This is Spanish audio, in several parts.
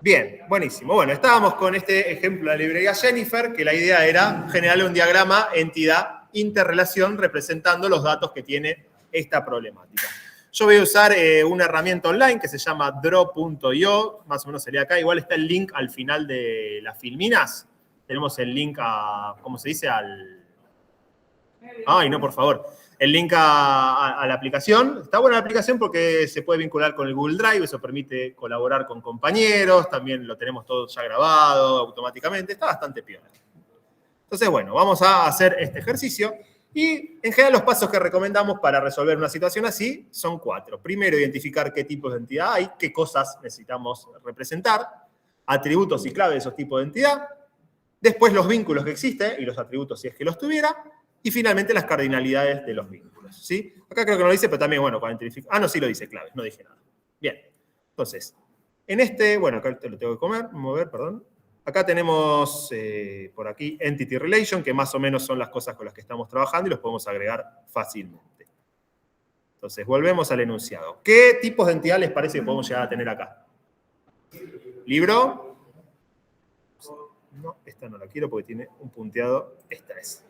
Bien, buenísimo. Bueno, estábamos con este ejemplo de la librería Jennifer, que la idea era generarle un diagrama entidad-interrelación representando los datos que tiene esta problemática. Yo voy a usar una herramienta online que se llama draw.io, más o menos sería acá. Igual está el link al final de las filminas. Tenemos el link a, ¿cómo se dice? Ay, no, por favor. El link a la aplicación. Está buena la aplicación porque se puede vincular con el Google Drive, eso permite colaborar con compañeros, también lo tenemos todo ya grabado automáticamente, está bastante piola. Entonces, bueno, vamos a hacer este ejercicio y en general los pasos que recomendamos para resolver una situación así son 4. Primero, identificar qué tipos de entidad hay, qué cosas necesitamos representar, atributos y claves de esos tipos de entidad, después los vínculos que existen y los atributos si es que los tuviera, y finalmente las cardinalidades de los vínculos, ¿sí? Acá creo que no lo dice, pero también, bueno, para identificar... Ah, no, sí lo dice, claves, no dije nada. Bien, entonces, en este, bueno, acá te lo tengo que mover, perdón. Acá tenemos, por aquí, Entity Relation, que más o menos son las cosas con las que estamos trabajando y los podemos agregar fácilmente. Entonces, volvemos al enunciado. ¿Qué tipos de entidad les parece que podemos llegar a tener acá? ¿Libro? No, esta no la quiero porque tiene un punteado. Esta es.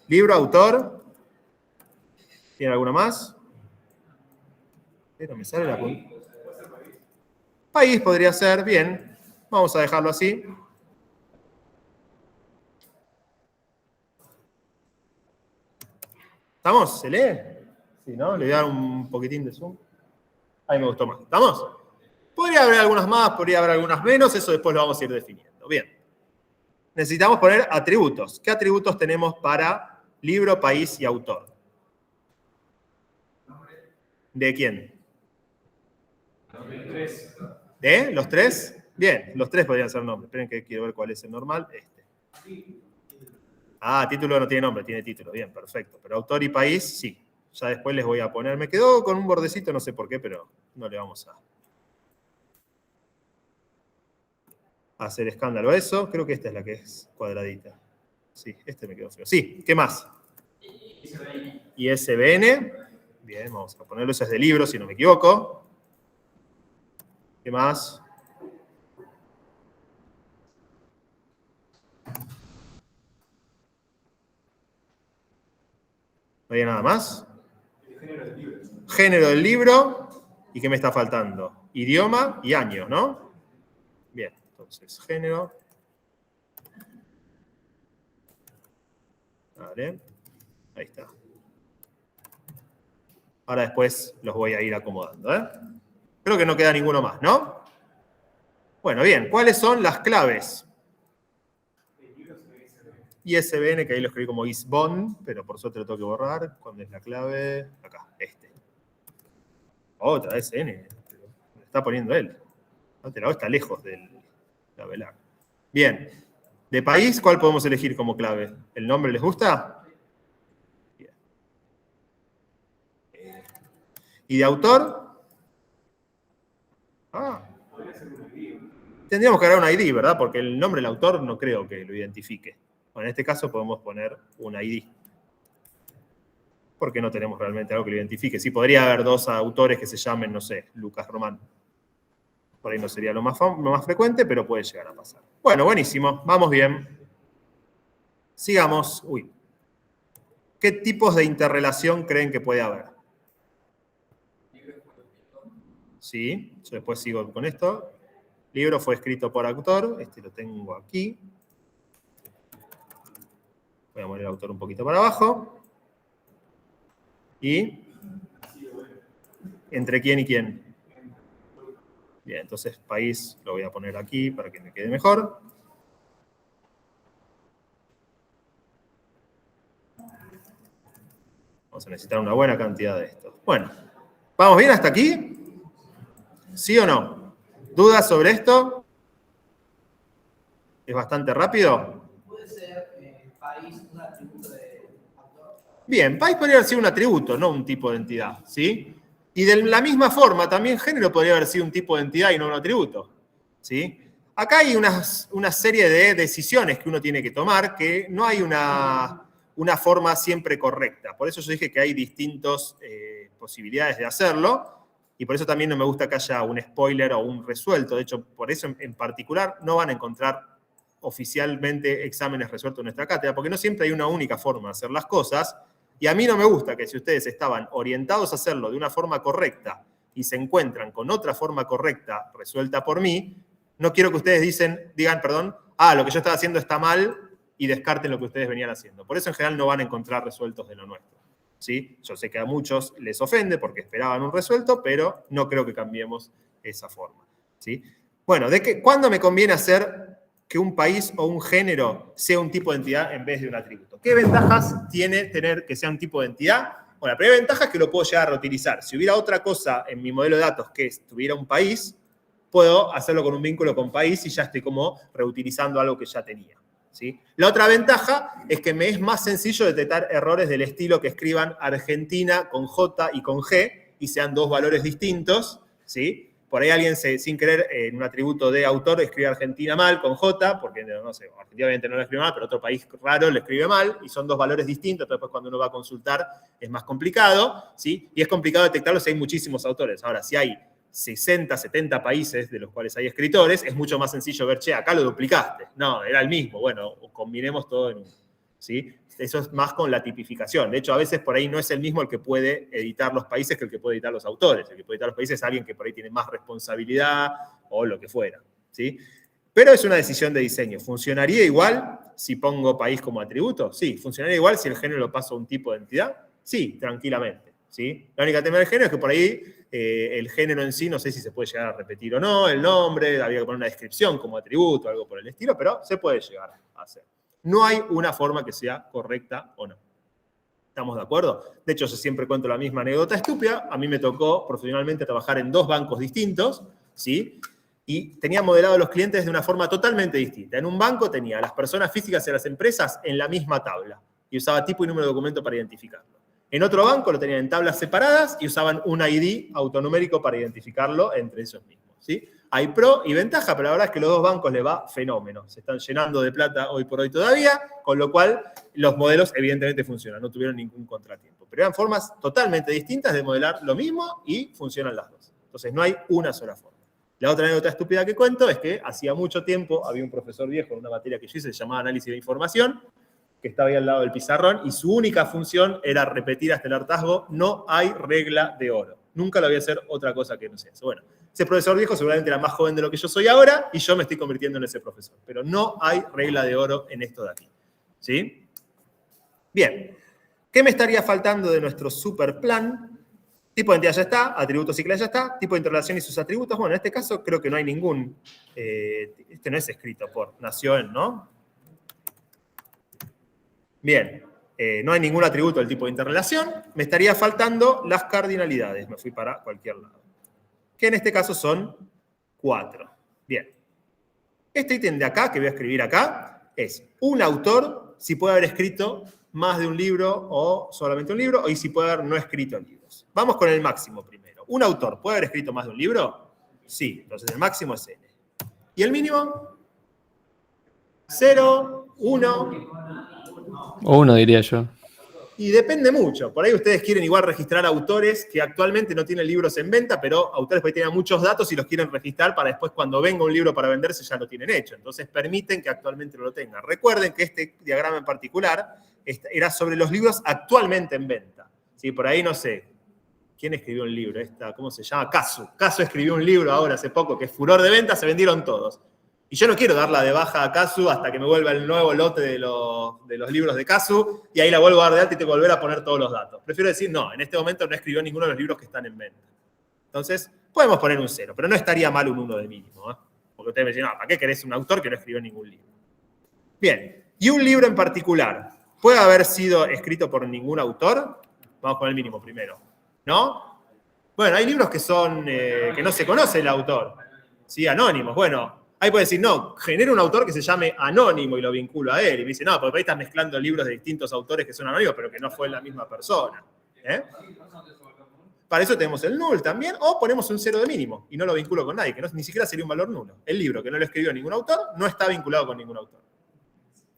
Libro, autor. ¿Tiene alguna más? Pero me sale la punta. País podría ser, bien. Vamos a dejarlo así. ¿Estamos? ¿Se lee? Sí, ¿no? Le voy a dar un poquitín de zoom. Ahí me gustó más. ¿Estamos? Podría haber algunas más, podría haber algunas menos, eso después lo vamos a ir definiendo. Bien. Necesitamos poner atributos. ¿Qué atributos tenemos para libro, país y autor? ¿De quién? ¿De los tres? Bien, los tres podrían ser nombres. Esperen que quiero ver cuál es el normal. Este. Ah, título no tiene nombre, tiene título. Bien, perfecto. Pero autor y país, sí. Ya después les voy a poner. Me quedó con un bordecito, no sé por qué, pero no le vamos a hacer escándalo a eso. Creo que esta es la que es cuadradita. Sí, este me quedó feo. Sí, ¿qué más? ISBN. Bien, vamos a ponerlo. Eso es de libro, si no me equivoco. ¿Qué más? ¿No hay nada más? Género del libro. ¿Y qué me está faltando? Idioma y año, ¿no? Bien, entonces, género. Vale. Ahí está. Ahora después los voy a ir acomodando, ¿eh? Creo que no queda ninguno más, ¿no? Bueno, bien. ¿Cuáles son las claves? ISBN, que ahí lo escribí como ISBON, pero por suerte lo tengo que borrar. ¿Cuándo es la clave? Acá, este. Otra SN. Me está poniendo él. Está lejos del clavelar. Bien. ¿De país cuál podemos elegir como clave? ¿El nombre les gusta? Bien. ¿Y de autor? Ah. Tendríamos que agregar un ID, ¿verdad? Porque el nombre del autor no creo que lo identifique. Bueno, en este caso podemos poner un ID. Porque no tenemos realmente algo que lo identifique. Sí, podría haber dos autores que se llamen, no sé, Lucas Román. Por ahí no sería lo más frecuente, pero puede llegar a pasar. Bueno, buenísimo. Vamos bien. Sigamos. Uy. ¿Qué tipos de interrelación creen que puede haber? Sí, yo después sigo con esto. Libro fue escrito por autor. Este lo tengo aquí. Voy a mover el autor un poquito para abajo. ¿Y? ¿Entre quién y quién? Bien, entonces país lo voy a poner aquí para que me quede mejor. Vamos a necesitar una buena cantidad de esto. Bueno, ¿vamos bien hasta aquí? ¿Sí o no? ¿Dudas sobre esto? ¿Es bastante rápido? ¿Puede ser país un atributo de autor? Bien, país podría haber sido un atributo, no un tipo de entidad, ¿sí? Y de la misma forma, también género podría haber sido un tipo de entidad y no un atributo, ¿sí? Acá hay una serie de decisiones que uno tiene que tomar, que no hay una forma siempre correcta. Por eso yo dije que hay distintas posibilidades de hacerlo. Y por eso también no me gusta que haya un spoiler o un resuelto. De hecho, por eso en particular no van a encontrar oficialmente exámenes resueltos en nuestra cátedra, porque no siempre hay una única forma de hacer las cosas. Y a mí no me gusta que si ustedes estaban orientados a hacerlo de una forma correcta y se encuentran con otra forma correcta resuelta por mí, no quiero que ustedes digan, lo que yo estaba haciendo está mal y descarten lo que ustedes venían haciendo. Por eso en general no van a encontrar resueltos de lo nuestro. ¿Sí? Yo sé que a muchos les ofende porque esperaban un resuelto, pero no creo que cambiemos esa forma. ¿Sí? Bueno, ¿cuándo me conviene hacer que un país o un género sea un tipo de entidad en vez de un atributo? ¿Qué ventajas tiene tener que sea un tipo de entidad? Bueno, la primera ventaja es que lo puedo llegar a reutilizar. Si hubiera otra cosa en mi modelo de datos que tuviera un país, puedo hacerlo con un vínculo con país y ya estoy como reutilizando algo que ya tenía. ¿Sí? La otra ventaja es que me es más sencillo detectar errores del estilo que escriban Argentina con J y con G y sean dos valores distintos. ¿Sí? Por ahí alguien, sin querer, en un atributo de autor, escribe Argentina mal con J, porque, no sé, Argentina obviamente no lo escribe mal, pero otro país raro lo escribe mal, y son dos valores distintos, entonces después cuando uno va a consultar es más complicado, ¿sí? Y es complicado detectarlo si hay muchísimos autores. Ahora, si hay 60, 70 países de los cuales hay escritores, es mucho más sencillo ver, che, acá lo duplicaste. No, era el mismo. Bueno, combinemos todo en uno. ¿Sí? Eso es más con la tipificación. De hecho, a veces por ahí no es el mismo el que puede editar los países que el que puede editar los autores. El que puede editar los países es alguien que por ahí tiene más responsabilidad o lo que fuera. ¿Sí? Pero es una decisión de diseño. ¿Funcionaría igual si pongo país como atributo? Sí. ¿Funcionaría igual si el género lo paso a un tipo de entidad? Sí, tranquilamente. ¿Sí? La única tema del género es que por ahí el género en sí no sé si se puede llegar a repetir o no, el nombre, había que poner una descripción como atributo, algo por el estilo, pero se puede llegar a hacer. No hay una forma que sea correcta o no. ¿Estamos de acuerdo? De hecho, yo siempre cuento la misma anécdota estúpida. A mí me tocó profesionalmente trabajar en dos bancos distintos, ¿sí? Y tenía modelado a los clientes de una forma totalmente distinta. En un banco tenía a las personas físicas y a las empresas en la misma tabla y usaba tipo y número de documento para identificarlo. En otro banco lo tenían en tablas separadas y usaban un ID autonumérico para identificarlo entre ellos mismos. ¿Sí? Hay pro y ventaja, pero la verdad es que los dos bancos les va fenómeno. Se están llenando de plata hoy por hoy todavía, con lo cual los modelos evidentemente funcionan, no tuvieron ningún contratiempo. Pero eran formas totalmente distintas de modelar lo mismo y funcionan las dos. Entonces no hay una sola forma. La otra anécdota estúpida que cuento es que hacía mucho tiempo había un profesor viejo en una materia que yo hice, se llamaba análisis de información, que estaba ahí al lado del pizarrón, y su única función era repetir hasta el hartazgo, no hay regla de oro. Nunca lo voy a hacer otra cosa que no sea eso. Bueno, ese profesor viejo seguramente era más joven de lo que yo soy ahora, y yo me estoy convirtiendo en ese profesor. Pero no hay regla de oro en esto de aquí. ¿Sí? Bien. ¿Qué me estaría faltando de nuestro super plan? Tipo de entidad ya está, atributos y clase ya está, tipo de interrelación y sus atributos. Bueno, en este caso creo que no hay ningún, este no es escrito por, nació en, ¿no? Bien, no hay ningún atributo del tipo de interrelación. Me estaría faltando las cardinalidades. Me fui para cualquier lado. Que en este caso son 4. Bien. Este ítem de acá, que voy a escribir acá, es un autor, si puede haber escrito más de un libro o solamente un libro, y si puede haber no escrito libros. Vamos con el máximo primero. ¿Un autor puede haber escrito más de un libro? Sí, entonces el máximo es N. ¿Y el mínimo? 0, 1... O 1 diría yo. Y depende mucho. Por ahí ustedes quieren igual registrar autores que actualmente no tienen libros en venta, pero autores que tienen muchos datos y los quieren registrar para después cuando venga un libro para venderse ya lo tienen hecho. Entonces permiten que actualmente no lo tengan. Recuerden que este diagrama en particular era sobre los libros actualmente en venta. ¿Sí? Por ahí no sé, ¿quién escribió un libro? ¿Cómo se llama? Casu. Casu escribió un libro ahora hace poco que es furor de venta, se vendieron todos. Y yo no quiero darla de baja a Casu hasta que me vuelva el nuevo lote de los libros de Casu y ahí la vuelvo a dar de alta y tengo que volver a poner todos los datos. Prefiero decir, no, en este momento no escribió ninguno de los libros que están en venta. Entonces, podemos poner un 0, pero no estaría mal un 1 de mínimo. ¿Eh? Porque ustedes me dicen, no, ¿para qué querés un autor que no escribió ningún libro? Bien, y un libro en particular, ¿puede haber sido escrito por ningún autor? Vamos con el mínimo primero. ¿No? Bueno, hay libros que son, que no se conoce el autor. ¿Sí? Anónimos. Bueno, ahí puede decir, no, genero un autor que se llame Anónimo y lo vinculo a él. Y me dice, no, porque ahí estás mezclando libros de distintos autores que son anónimos, pero que no fue la misma persona. ¿Eh? Para eso tenemos el null también, o ponemos un 0 de mínimo y no lo vinculo con nadie, que no, ni siquiera sería un valor nulo. El libro que no lo escribió ningún autor no está vinculado con ningún autor.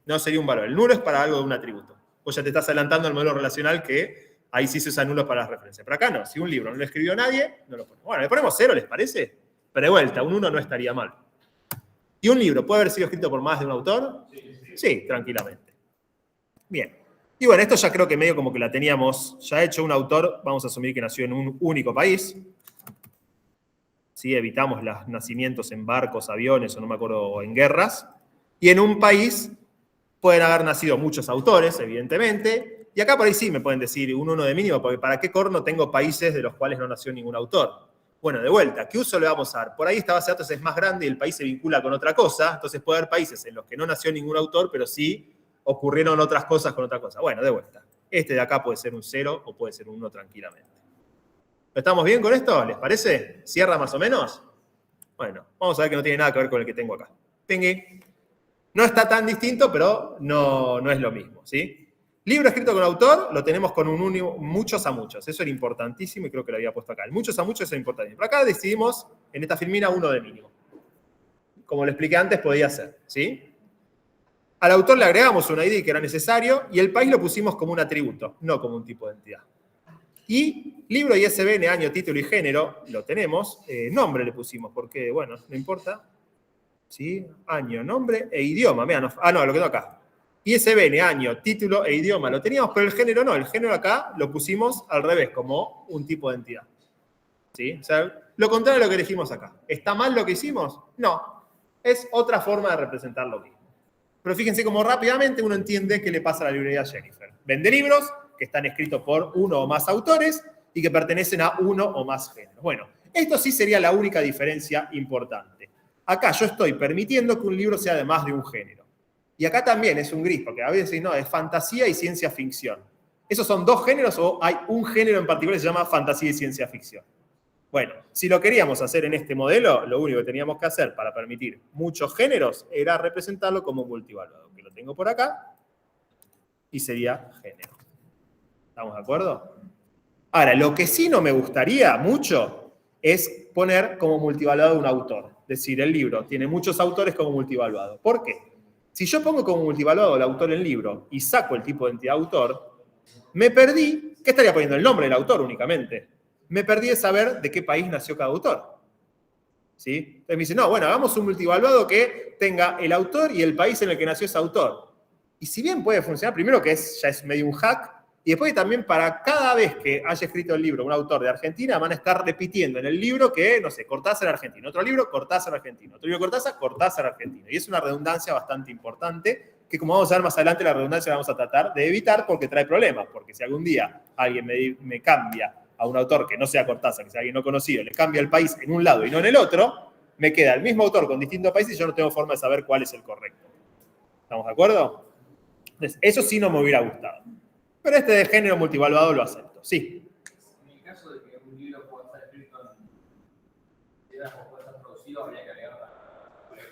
No sería un valor. El nulo es para algo de un atributo. Vos ya te estás adelantando al modelo relacional que ahí sí se usan nulos para las referencias. Pero acá no, si un libro no lo escribió nadie, no lo ponemos. Bueno, le ponemos 0, ¿les parece? Pero de vuelta, un 1 no estaría mal. ¿Y un libro puede haber sido escrito por más de un autor? Sí, tranquilamente. Bien. Y bueno, esto ya creo que medio como que la teníamos ya hecho. Un autor, vamos a asumir que nació en un único país. ¿Sí? Evitamos los nacimientos en barcos, aviones o no me acuerdo, en guerras. Y en un país pueden haber nacido muchos autores, evidentemente. Y acá por ahí sí me pueden decir un 1 de mínimo, porque ¿para qué corno tengo países de los cuales no nació ningún autor? Bueno, de vuelta, ¿qué uso le vamos a dar? Por ahí esta base de datos es más grande y el país se vincula con otra cosa, entonces puede haber países en los que no nació ningún autor, pero sí ocurrieron otras cosas con otra cosa. Bueno, de vuelta. Este de acá puede ser un 0 o puede ser un 1 tranquilamente. ¿Estamos bien con esto? ¿Les parece? ¿Cierra más o menos? Bueno, vamos a ver que no tiene nada que ver con el que tengo acá. Tingui. No está tan distinto, pero no es lo mismo, ¿sí? Libro escrito con autor, lo tenemos con un muchos a muchos. Eso era importantísimo y creo que lo había puesto acá. El muchos a muchos es importantísimo. Pero acá decidimos, en esta filmina, 1 de mínimo. Como lo expliqué antes, podía ser, ¿sí? Al autor le agregamos un ID que era necesario y el país lo pusimos como un atributo, no como un tipo de entidad. Y libro, ISBN, año, título y género, lo tenemos. Nombre le pusimos, porque, bueno, no importa. ¿Sí? Año, nombre e idioma. Mirá, lo que tengo acá. ISBN, año, título e idioma lo teníamos, pero el género no. El género acá lo pusimos al revés, como un tipo de entidad. ¿Sí? O sea, lo contrario de lo que elegimos acá. ¿Está mal lo que hicimos? No. Es otra forma de representar lo mismo. Pero fíjense cómo rápidamente uno entiende qué le pasa a la librería Jennifer. Vende libros que están escritos por uno o más autores y que pertenecen a uno o más géneros. Bueno, esto sí sería la única diferencia importante. Acá yo estoy permitiendo que un libro sea de más de un género. Y acá también es un gris, porque a veces no, es fantasía y ciencia ficción. ¿Esos son dos géneros o hay un género en particular que se llama fantasía y ciencia ficción? Bueno, si lo queríamos hacer en este modelo, lo único que teníamos que hacer para permitir muchos géneros era representarlo como multivaluado, que lo tengo por acá, y sería género. ¿Estamos de acuerdo? Ahora, lo que sí no me gustaría mucho es poner como multivaluado un autor. Es decir, el libro tiene muchos autores como multivaluado. ¿Por qué? Si yo pongo como multivaluado el autor en el libro y saco el tipo de entidad autor, me perdí, ¿qué estaría poniendo? El nombre del autor únicamente. Me perdí de saber de qué país nació cada autor. ¿Sí? Entonces me dice, no, bueno, hagamos un multivaluado que tenga el autor y el país en el que nació ese autor. Y si bien puede funcionar, primero que ya es medio un hack, y después también para cada vez que haya escrito el libro un autor de Argentina, van a estar repitiendo en el libro que, no sé, Cortázar argentino, otro libro, Cortázar argentino, otro libro, Cortázar argentino. Y es una redundancia bastante importante, que como vamos a ver más adelante, la redundancia la vamos a tratar de evitar porque trae problemas, porque si algún día alguien me cambia a un autor que no sea Cortázar, que sea alguien no conocido, le cambia el país en un lado y no en el otro, me queda el mismo autor con distintos países y yo no tengo forma de saber cuál es el correcto. ¿Estamos de acuerdo? Entonces, eso sí no me hubiera gustado. Pero este de género multivaluado lo acepto, sí. En el caso de que un libro pueda estar escrito en ideas o pueda estar producido, habría que agregar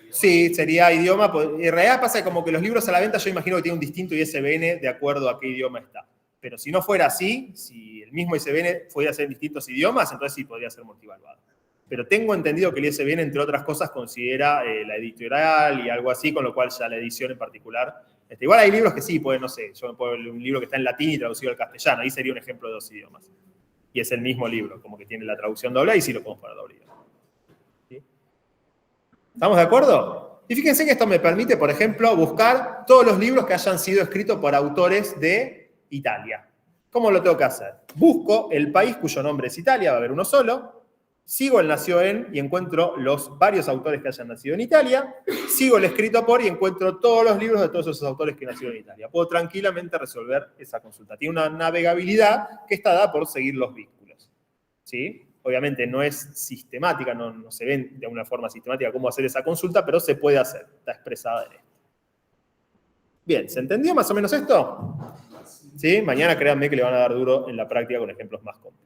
idioma. Sí, sería idioma. En realidad pasa como que los libros a la venta yo imagino que tienen un distinto ISBN de acuerdo a qué idioma está. Pero si no fuera así, si el mismo ISBN fuera a ser en distintos idiomas, entonces sí podría ser multivaluado. Pero tengo entendido que el ISBN, entre otras cosas, considera la editorial y algo así, con lo cual ya la edición en particular. Igual hay libros que sí, pueden, no sé, yo me puedo ver un libro que está en latín y traducido al castellano, ahí sería un ejemplo de dos idiomas. Y es el mismo libro, como que tiene la traducción doble y sí lo podemos poner doble. ¿Sí? ¿Estamos de acuerdo? Y fíjense que esto me permite, por ejemplo, buscar todos los libros que hayan sido escritos por autores de Italia. ¿Cómo lo tengo que hacer? Busco el país cuyo nombre es Italia, va a haber uno solo. Sigo el nació en y encuentro los varios autores que hayan nacido en Italia. Sigo el escrito por y encuentro todos los libros de todos esos autores que nacieron en Italia. Puedo tranquilamente resolver esa consulta. Tiene una navegabilidad que está dada por seguir los vínculos. ¿Sí? Obviamente no es sistemática, no se ve de una forma sistemática cómo hacer esa consulta, pero se puede hacer. Está expresada en esto. Bien, ¿se entendió más o menos esto? ¿Sí? Mañana créanme que le van a dar duro en la práctica con ejemplos más complejos.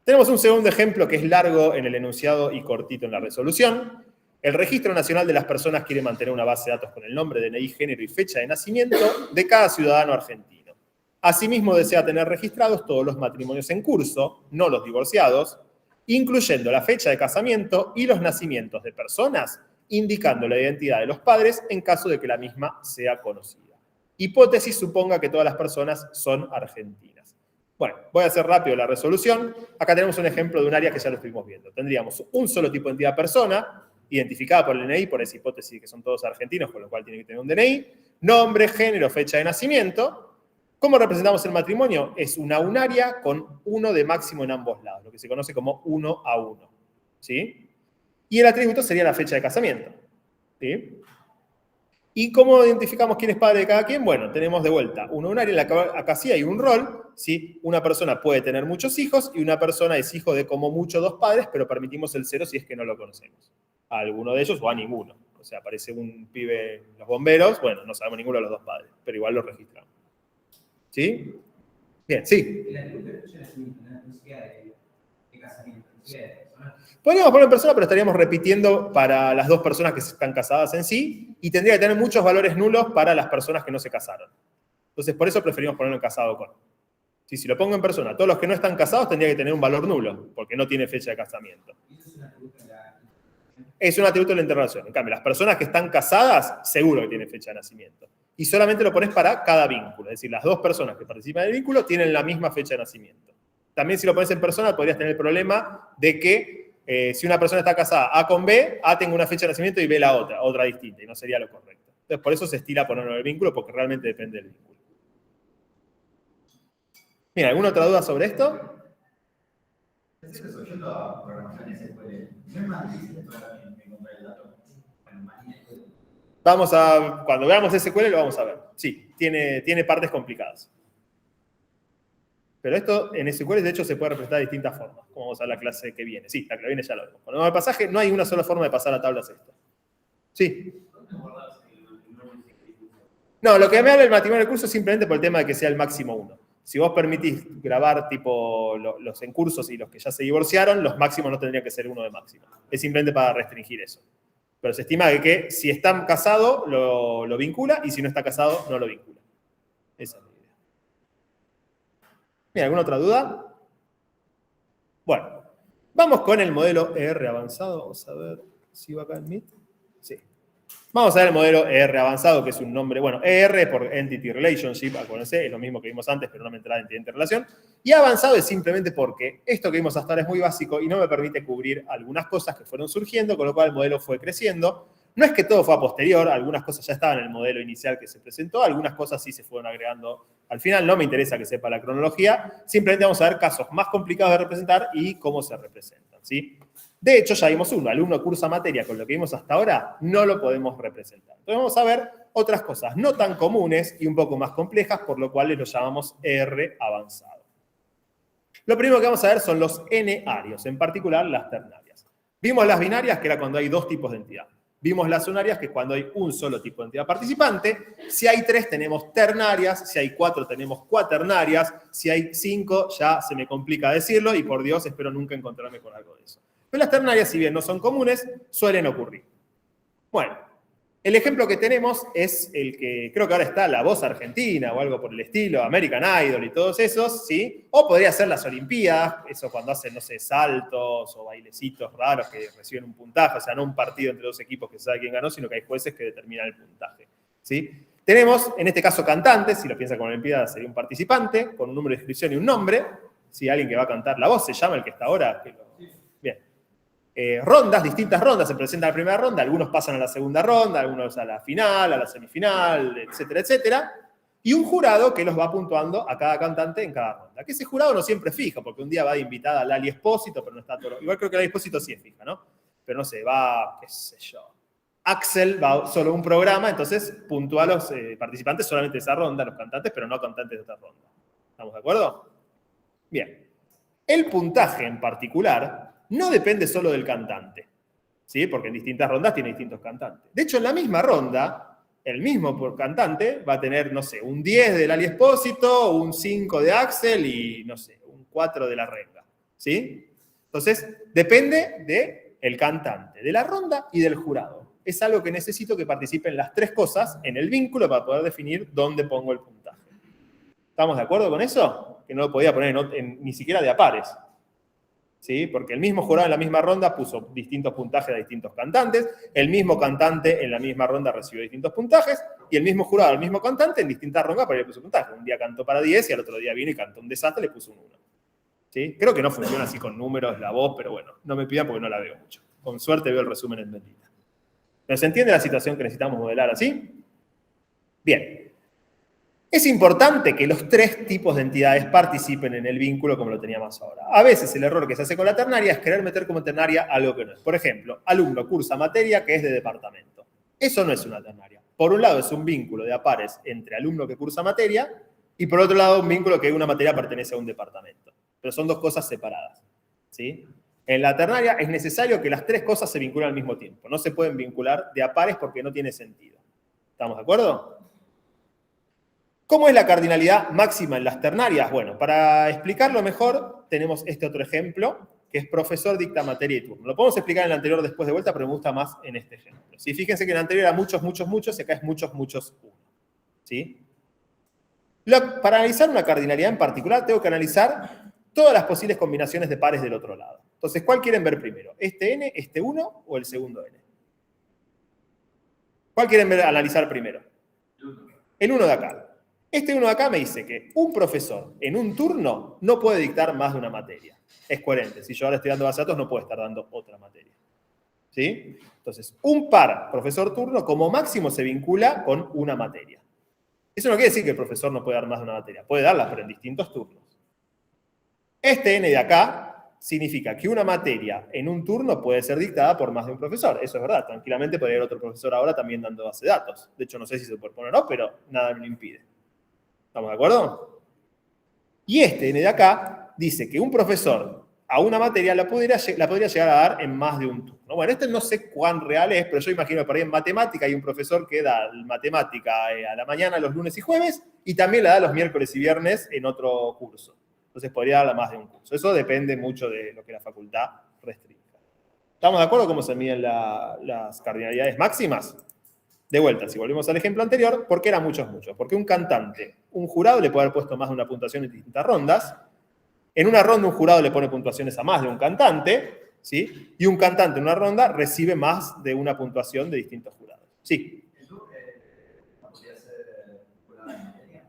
Tenemos un segundo ejemplo que es largo en el enunciado y cortito en la resolución. El Registro Nacional de las Personas quiere mantener una base de datos con el nombre, DNI, género y fecha de nacimiento de cada ciudadano argentino. Asimismo, desea tener registrados todos los matrimonios en curso, no los divorciados, incluyendo la fecha de casamiento y los nacimientos de personas, indicando la identidad de los padres en caso de que la misma sea conocida. Hipótesis suponga que todas las personas son argentinas. Bueno, voy a hacer rápido la resolución. Acá tenemos un ejemplo de un área que ya lo estuvimos viendo. Tendríamos un solo tipo de entidad persona, identificada por el DNI, por esa hipótesis que son todos argentinos, con lo cual tiene que tener un DNI, nombre, género, fecha de nacimiento. ¿Cómo representamos el matrimonio? Es una unaria con 1 de máximo en ambos lados, lo que se conoce como 1 a 1. ¿Sí? Y el atributo sería la fecha de casamiento. ¿Sí? ¿Y cómo identificamos quién es padre de cada quien? Bueno, tenemos de vuelta una unaria en la que acá sí hay un rol. ¿Sí? Una persona puede tener muchos hijos y una persona es hijo de como mucho 2 padres, pero permitimos el 0 si es que no lo conocemos. A alguno de ellos o a ninguno. O sea, aparece un pibe en los bomberos, bueno, no sabemos ninguno de los 2 padres, pero igual lo registramos. ¿Sí? Bien, sí. El atributo de fecha de nacimiento no se queda de casamiento, no se queda de persona. Podríamos poner persona, pero estaríamos repitiendo para las 2 personas que están casadas en sí, y tendría que tener muchos valores nulos para las personas que no se casaron. Entonces, por eso preferimos ponerlo en casado con. ¿Sí? Si lo pongo en persona, todos los que no están casados tendría que tener un valor nulo, porque no tiene fecha de casamiento. Es un atributo de la interrelación. En cambio, las personas que están casadas, seguro que tienen fecha de nacimiento. Y solamente lo pones para cada vínculo. Es decir, las 2 personas que participan del vínculo tienen la misma fecha de nacimiento. También si lo pones en persona, podrías tener el problema de que si una persona está casada A con B, A tenga una fecha de nacimiento y B la otra distinta, y no sería lo correcto. Entonces, por eso se estira ponerlo en el vínculo, porque realmente depende del vínculo. Mira, ¿alguna otra duda sobre esto? Es eso, yo toda programación SQL. No es más difícil esto ahora que me encontré el dato. Bueno, máquina SQL. Vamos a, cuando veamos SQL lo vamos a ver. Sí, tiene partes complicadas. Pero esto en SQL de hecho se puede representar de distintas formas, como vamos a ver la clase que viene. Sí, la que viene ya lo vemos. Cuando vamos al pasaje no hay una sola forma de pasar a tablas esto. Sí. No, lo que me habla el matrimonio del curso es simplemente por el tema de que sea el máximo 1. Si vos permitís grabar tipo los en cursos y los que ya se divorciaron, los máximos no tendrían que ser 1 de máximo. Es simplemente para restringir eso. Pero se estima que si está casado, lo vincula, y si no está casado, no lo vincula. Esa es la idea. Bien, ¿alguna otra duda? Bueno, vamos con el modelo ER avanzado. Vamos a ver si va acá en Meet. Sí. Vamos a ver el modelo ER avanzado, que es un nombre, bueno, ER por Entity Relationship, acuérdense, es lo mismo que vimos antes, pero no me entraba en entidad de relación. Y avanzado es simplemente porque esto que vimos hasta ahora es muy básico y no me permite cubrir algunas cosas que fueron surgiendo, con lo cual el modelo fue creciendo. No es que todo fue a posterior, algunas cosas ya estaban en el modelo inicial que se presentó, algunas cosas sí se fueron agregando al final. No me interesa que sepa la cronología, simplemente vamos a ver casos más complicados de representar y cómo se representan, ¿sí? De hecho, ya vimos uno, alumno cursa materia, con lo que vimos hasta ahora, no lo podemos representar. Entonces vamos a ver otras cosas no tan comunes y un poco más complejas, por lo cual lo llamamos ER avanzado. Lo primero que vamos a ver son los N-arios, en particular las ternarias. Vimos las binarias, que era cuando hay 2 tipos de entidad. Vimos las unarias, que es cuando hay un solo tipo de entidad participante. Si hay 3, tenemos ternarias. Si hay 4, tenemos cuaternarias. Si hay 5, ya se me complica decirlo, y por Dios, espero nunca encontrarme con algo de eso. Pero las ternarias, si bien no son comunes, suelen ocurrir. Bueno, el ejemplo que tenemos es el que creo que ahora está La Voz Argentina o algo por el estilo, American Idol y todos esos, ¿sí? O podría ser las Olimpiadas, eso cuando hacen, no sé, saltos o bailecitos raros que reciben un puntaje, o sea, no un partido entre 2 equipos que sabe quién ganó, sino que hay jueces que determinan el puntaje, ¿sí? Tenemos, en este caso, cantantes, si lo piensa como Olimpiada sería un participante, con un número de inscripción y un nombre, ¿sí? Alguien que va a cantar La Voz, se llama el que está ahora, bien. Rondas, distintas rondas, se presenta la primera ronda, algunos pasan a la segunda ronda, algunos a la final, a la semifinal, etcétera, etcétera. Y un jurado que los va puntuando a cada cantante en cada ronda. Que ese jurado no siempre es fijo, porque un día va de invitada a Lali Espósito, pero no está todo. Igual creo que Lali Espósito sí es fija, ¿no? Pero no sé, va, qué sé yo. Axel va solo a un programa, entonces puntúa a los participantes solamente de esa ronda, los cantantes, pero no cantantes de otra ronda. ¿Estamos de acuerdo? Bien. El puntaje en particular no depende solo del cantante, ¿sí? Porque en distintas rondas tiene distintos cantantes. De hecho, en la misma ronda, el mismo cantante va a tener, no sé, un 10 de Lali Espósito, un 5 de Axel y, no sé, un 4 de La Renga, ¿sí? Entonces, depende del cantante, de la ronda y del jurado. Es algo que necesito que participen las 3 cosas en el vínculo para poder definir dónde pongo el puntaje. ¿Estamos de acuerdo con eso? Que no lo podía poner ni siquiera de a pares. ¿Sí? Porque el mismo jurado en la misma ronda puso distintos puntajes a distintos cantantes, el mismo cantante en la misma ronda recibió distintos puntajes, y el mismo jurado, el mismo cantante en distintas rondas para le puso puntaje. Un día cantó para 10 y al otro día vino y cantó un desastre, le puso un 1. ¿Sí? Creo que no funciona así con números la voz, pero bueno, no me pidan porque no la veo mucho. Con suerte veo el resumen en Bendita. ¿Pero se entiende la situación que necesitamos modelar así? Bien. Es importante que los tres tipos de entidades participen en el vínculo como lo teníamos ahora. A veces el error que se hace con la ternaria es querer meter como ternaria algo que no es. Por ejemplo, alumno cursa materia que es de departamento. Eso no es una ternaria. Por un lado es un vínculo de a pares entre alumno que cursa materia y por otro lado un vínculo que una materia pertenece a un departamento. Pero son dos cosas separadas. ¿Sí? En la ternaria es necesario que las tres cosas se vinculen al mismo tiempo. No se pueden vincular de a pares porque no tiene sentido. ¿Estamos de acuerdo? ¿Cómo es la cardinalidad máxima en las ternarias? Bueno, para explicarlo mejor, tenemos este otro ejemplo, que es profesor dicta materia y turno. Lo podemos explicar en el anterior después de vuelta, pero me gusta más en este ejemplo. ¿Sí? Fíjense que en el anterior era muchos, muchos, muchos, y acá es muchos, muchos, uno. ¿Sí? Para analizar una cardinalidad en particular, tengo que analizar todas las posibles combinaciones de pares del otro lado. Entonces, ¿cuál quieren ver primero? ¿Este n, este 1 o el segundo n? ¿Cuál quieren analizar primero? El 1 de acá. Este 1 de acá me dice que un profesor en un turno no puede dictar más de una materia. Es coherente. Si yo ahora estoy dando base de datos, no puedo estar dando otra materia. ¿Sí? Entonces, un par profesor-turno como máximo se vincula con una materia. Eso no quiere decir que el profesor no puede dar más de una materia. Puede darlas, pero en distintos turnos. Este n de acá significa que una materia en un turno puede ser dictada por más de un profesor. Eso es verdad. Tranquilamente podría haber otro profesor ahora también dando base de datos. De hecho, no sé si se puede poner o no, pero nada me lo impide. ¿Estamos de acuerdo? Y este n de acá dice que un profesor a una materia la podría llegar a dar en más de un turno. Bueno, este no sé cuán real es, pero yo imagino que por ahí en matemática hay un profesor que da matemática a la mañana, los lunes y jueves, y también la da los miércoles y viernes en otro curso. Entonces podría darla más de un curso. Eso depende mucho de lo que la facultad restrinja. ¿Estamos de acuerdo cómo se miden las cardinalidades máximas? De vuelta, si volvemos al ejemplo anterior, ¿por qué eran muchos, muchos? Porque un cantante, un jurado le puede haber puesto más de una puntuación en distintas rondas. En una ronda un jurado le pone puntuaciones a más de un cantante, ¿sí? Y un cantante en una ronda recibe más de una puntuación de distintos jurados. Sí. ¿Eso no podría ser una materia?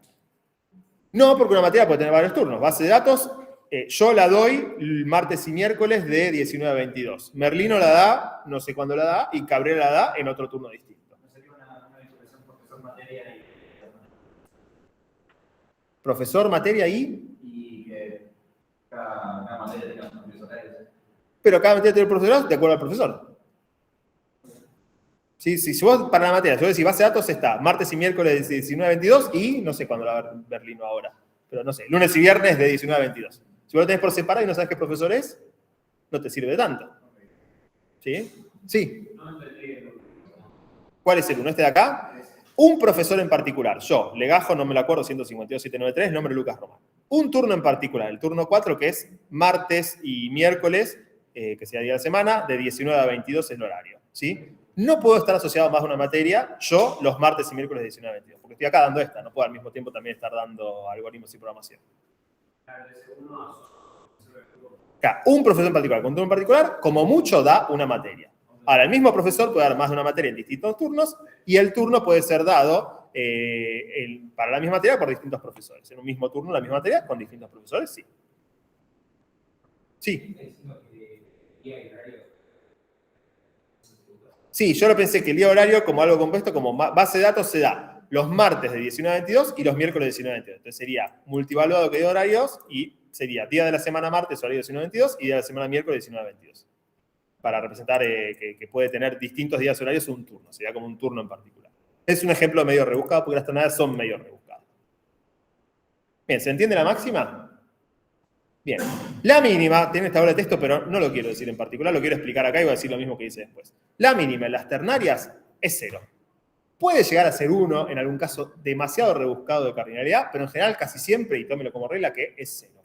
No, porque una materia puede tener varios turnos. Base de datos, yo la doy martes y miércoles de 19 a 22. Merlino la da, no sé cuándo la da, y Cabrera la da en otro turno distinto. Profesor, materia y que cada materia tenga sus propios horarios. Pero cada materia tiene un profesor de acuerdo al profesor. ¿Sí? Si vos para la materia, si vos decís base de datos está martes y miércoles de 19 a 22 y no sé cuándo la va a Berlino ahora, pero no sé, lunes y viernes de 19 a 22. Si vos lo tenés por separado y no sabes qué profesor es, no te sirve de tanto. ¿Sí? Sí. ¿Cuál es el uno? ¿Este de acá? Un profesor en particular, yo, Legajo, no me lo acuerdo, 152.793, nombre Lucas Román. Un turno en particular, el turno 4, que es martes y miércoles, que sea día de la semana, de 19 a 22 es el horario. ¿Sí? No puedo estar asociado a más de una materia, yo, los martes y miércoles de 19 a 22, porque estoy acá dando esta, no puedo al mismo tiempo también estar dando algoritmos y programación. Acá, un profesor en particular, con un turno en particular, como mucho da una materia. Ahora, el mismo profesor puede dar más de una materia en distintos turnos y el turno puede ser dado para la misma materia por distintos profesores. En un mismo turno, la misma materia, con distintos profesores, sí. Sí. Sí, yo lo pensé que el día horario, como algo compuesto, como base de datos, se da los martes de 19 a 22 y los miércoles de 19 a 22. Entonces sería multivaluado que dio horarios y sería día de la semana martes, horario 19 a 22 y día de la semana miércoles 19 a 22. Para representar que puede tener distintos días horarios un turno, sería como un turno en particular. Es un ejemplo medio rebuscado porque las ternadas son medio rebuscadas. Bien, ¿se entiende la máxima? Bien. La mínima, tiene esta obra de texto, pero no lo quiero decir en particular, lo quiero explicar acá y voy a decir lo mismo que dice después. La mínima en las ternarias es 0. Puede llegar a ser 1 en algún caso demasiado rebuscado de cardinalidad, pero en general casi siempre, y tómelo como regla, que es 0.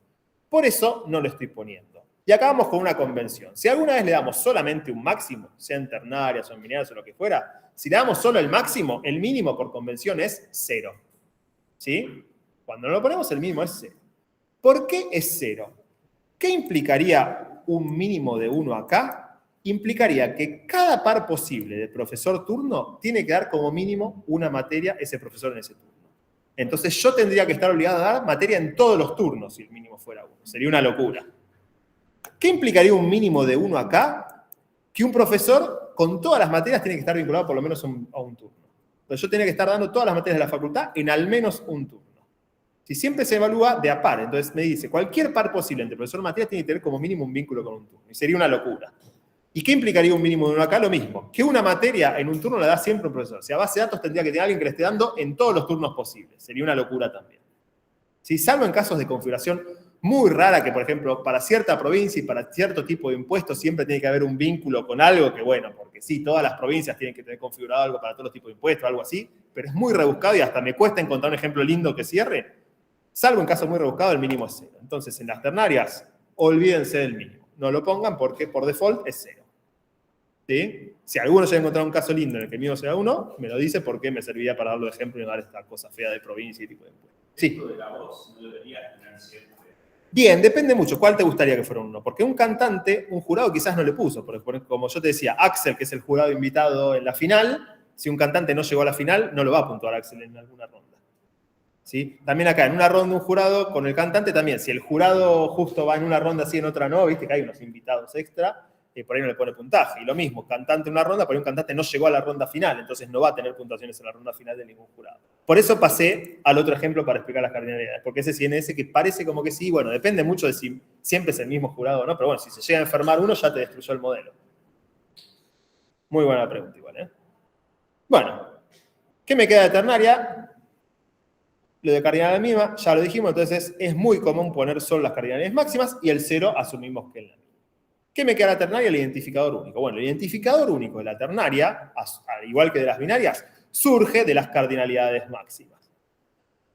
Por eso no lo estoy poniendo. Y acá vamos con una convención. Si alguna vez le damos solamente un máximo, sea en ternarias o en binarias o lo que fuera, si le damos solo el máximo, el mínimo por convención es 0. ¿Sí? Cuando no lo ponemos, el mínimo es 0. ¿Por qué es 0? ¿Qué implicaría un mínimo de 1 acá, implicaría que cada par posible de profesor turno tiene que dar como mínimo una materia ese profesor en ese turno. Entonces yo tendría que estar obligado a dar materia en todos los turnos si el mínimo fuera 1. Sería una locura. ¿Qué implicaría un mínimo de 1 acá? Que un profesor con todas las materias tiene que estar vinculado por lo menos a un turno. Entonces yo tenía que estar dando todas las materias de la facultad en al menos un turno. Si siempre se evalúa de a par, entonces me dice, cualquier par posible entre profesor y materia tiene que tener como mínimo un vínculo con un turno. Y sería una locura. ¿Y qué implicaría un mínimo de 1 acá? Lo mismo. Que una materia en un turno la da siempre un profesor. Si a base de datos tendría que tener alguien que le esté dando en todos los turnos posibles. Sería una locura también. ¿Sí? Salvo en casos de configuración muy rara, que por ejemplo, para cierta provincia y para cierto tipo de impuestos siempre tiene que haber un vínculo con algo que, bueno, porque sí, todas las provincias tienen que tener configurado algo para todos los tipos de impuestos, algo así, pero es muy rebuscado y hasta me cuesta encontrar un ejemplo lindo que cierre. Salvo en casos muy rebuscados, el mínimo es 0. Entonces, en las ternarias, olvídense del mínimo. No lo pongan porque por default es 0. ¿Sí? Si alguno llega a encontrar un caso lindo en el que el mínimo sea 1, me lo dice porque me serviría para darlo de ejemplo y no dar esta cosa fea de provincia y tipo de impuestos. Sí. Esto de la voz no debería tener siempre. Bien, depende mucho. ¿Cuál te gustaría que fuera un 1? Porque un cantante, un jurado quizás no le puso. Porque como yo te decía, Axel, que es el jurado invitado en la final, si un cantante no llegó a la final, no lo va a puntuar Axel en alguna ronda. ¿Sí? También acá, en una ronda un jurado con el cantante también. Si el jurado justo va en una ronda así, en otra no, viste que hay unos invitados extra, por ahí no le pone puntaje. Y lo mismo, cantante en una ronda, pero un cantante no llegó a la ronda final, entonces no va a tener puntuaciones en la ronda final de ningún jurado. Por eso pasé al otro ejemplo para explicar las cardinalidades, porque ese sí en ese que parece como que sí, bueno, depende mucho de si siempre es el mismo jurado o no, pero bueno, si se llega a enfermar uno ya te destruyó el modelo. Muy buena pregunta igual, ¿eh? Bueno, ¿qué me queda de ternaria? Lo de cardinalidad mínima, ya lo dijimos, entonces es muy común poner solo las cardinalidades máximas y el 0 asumimos que es la. ¿Qué me queda de la ternaria? El identificador único. Bueno, el identificador único de la ternaria, al igual que de las binarias, surge de las cardinalidades máximas.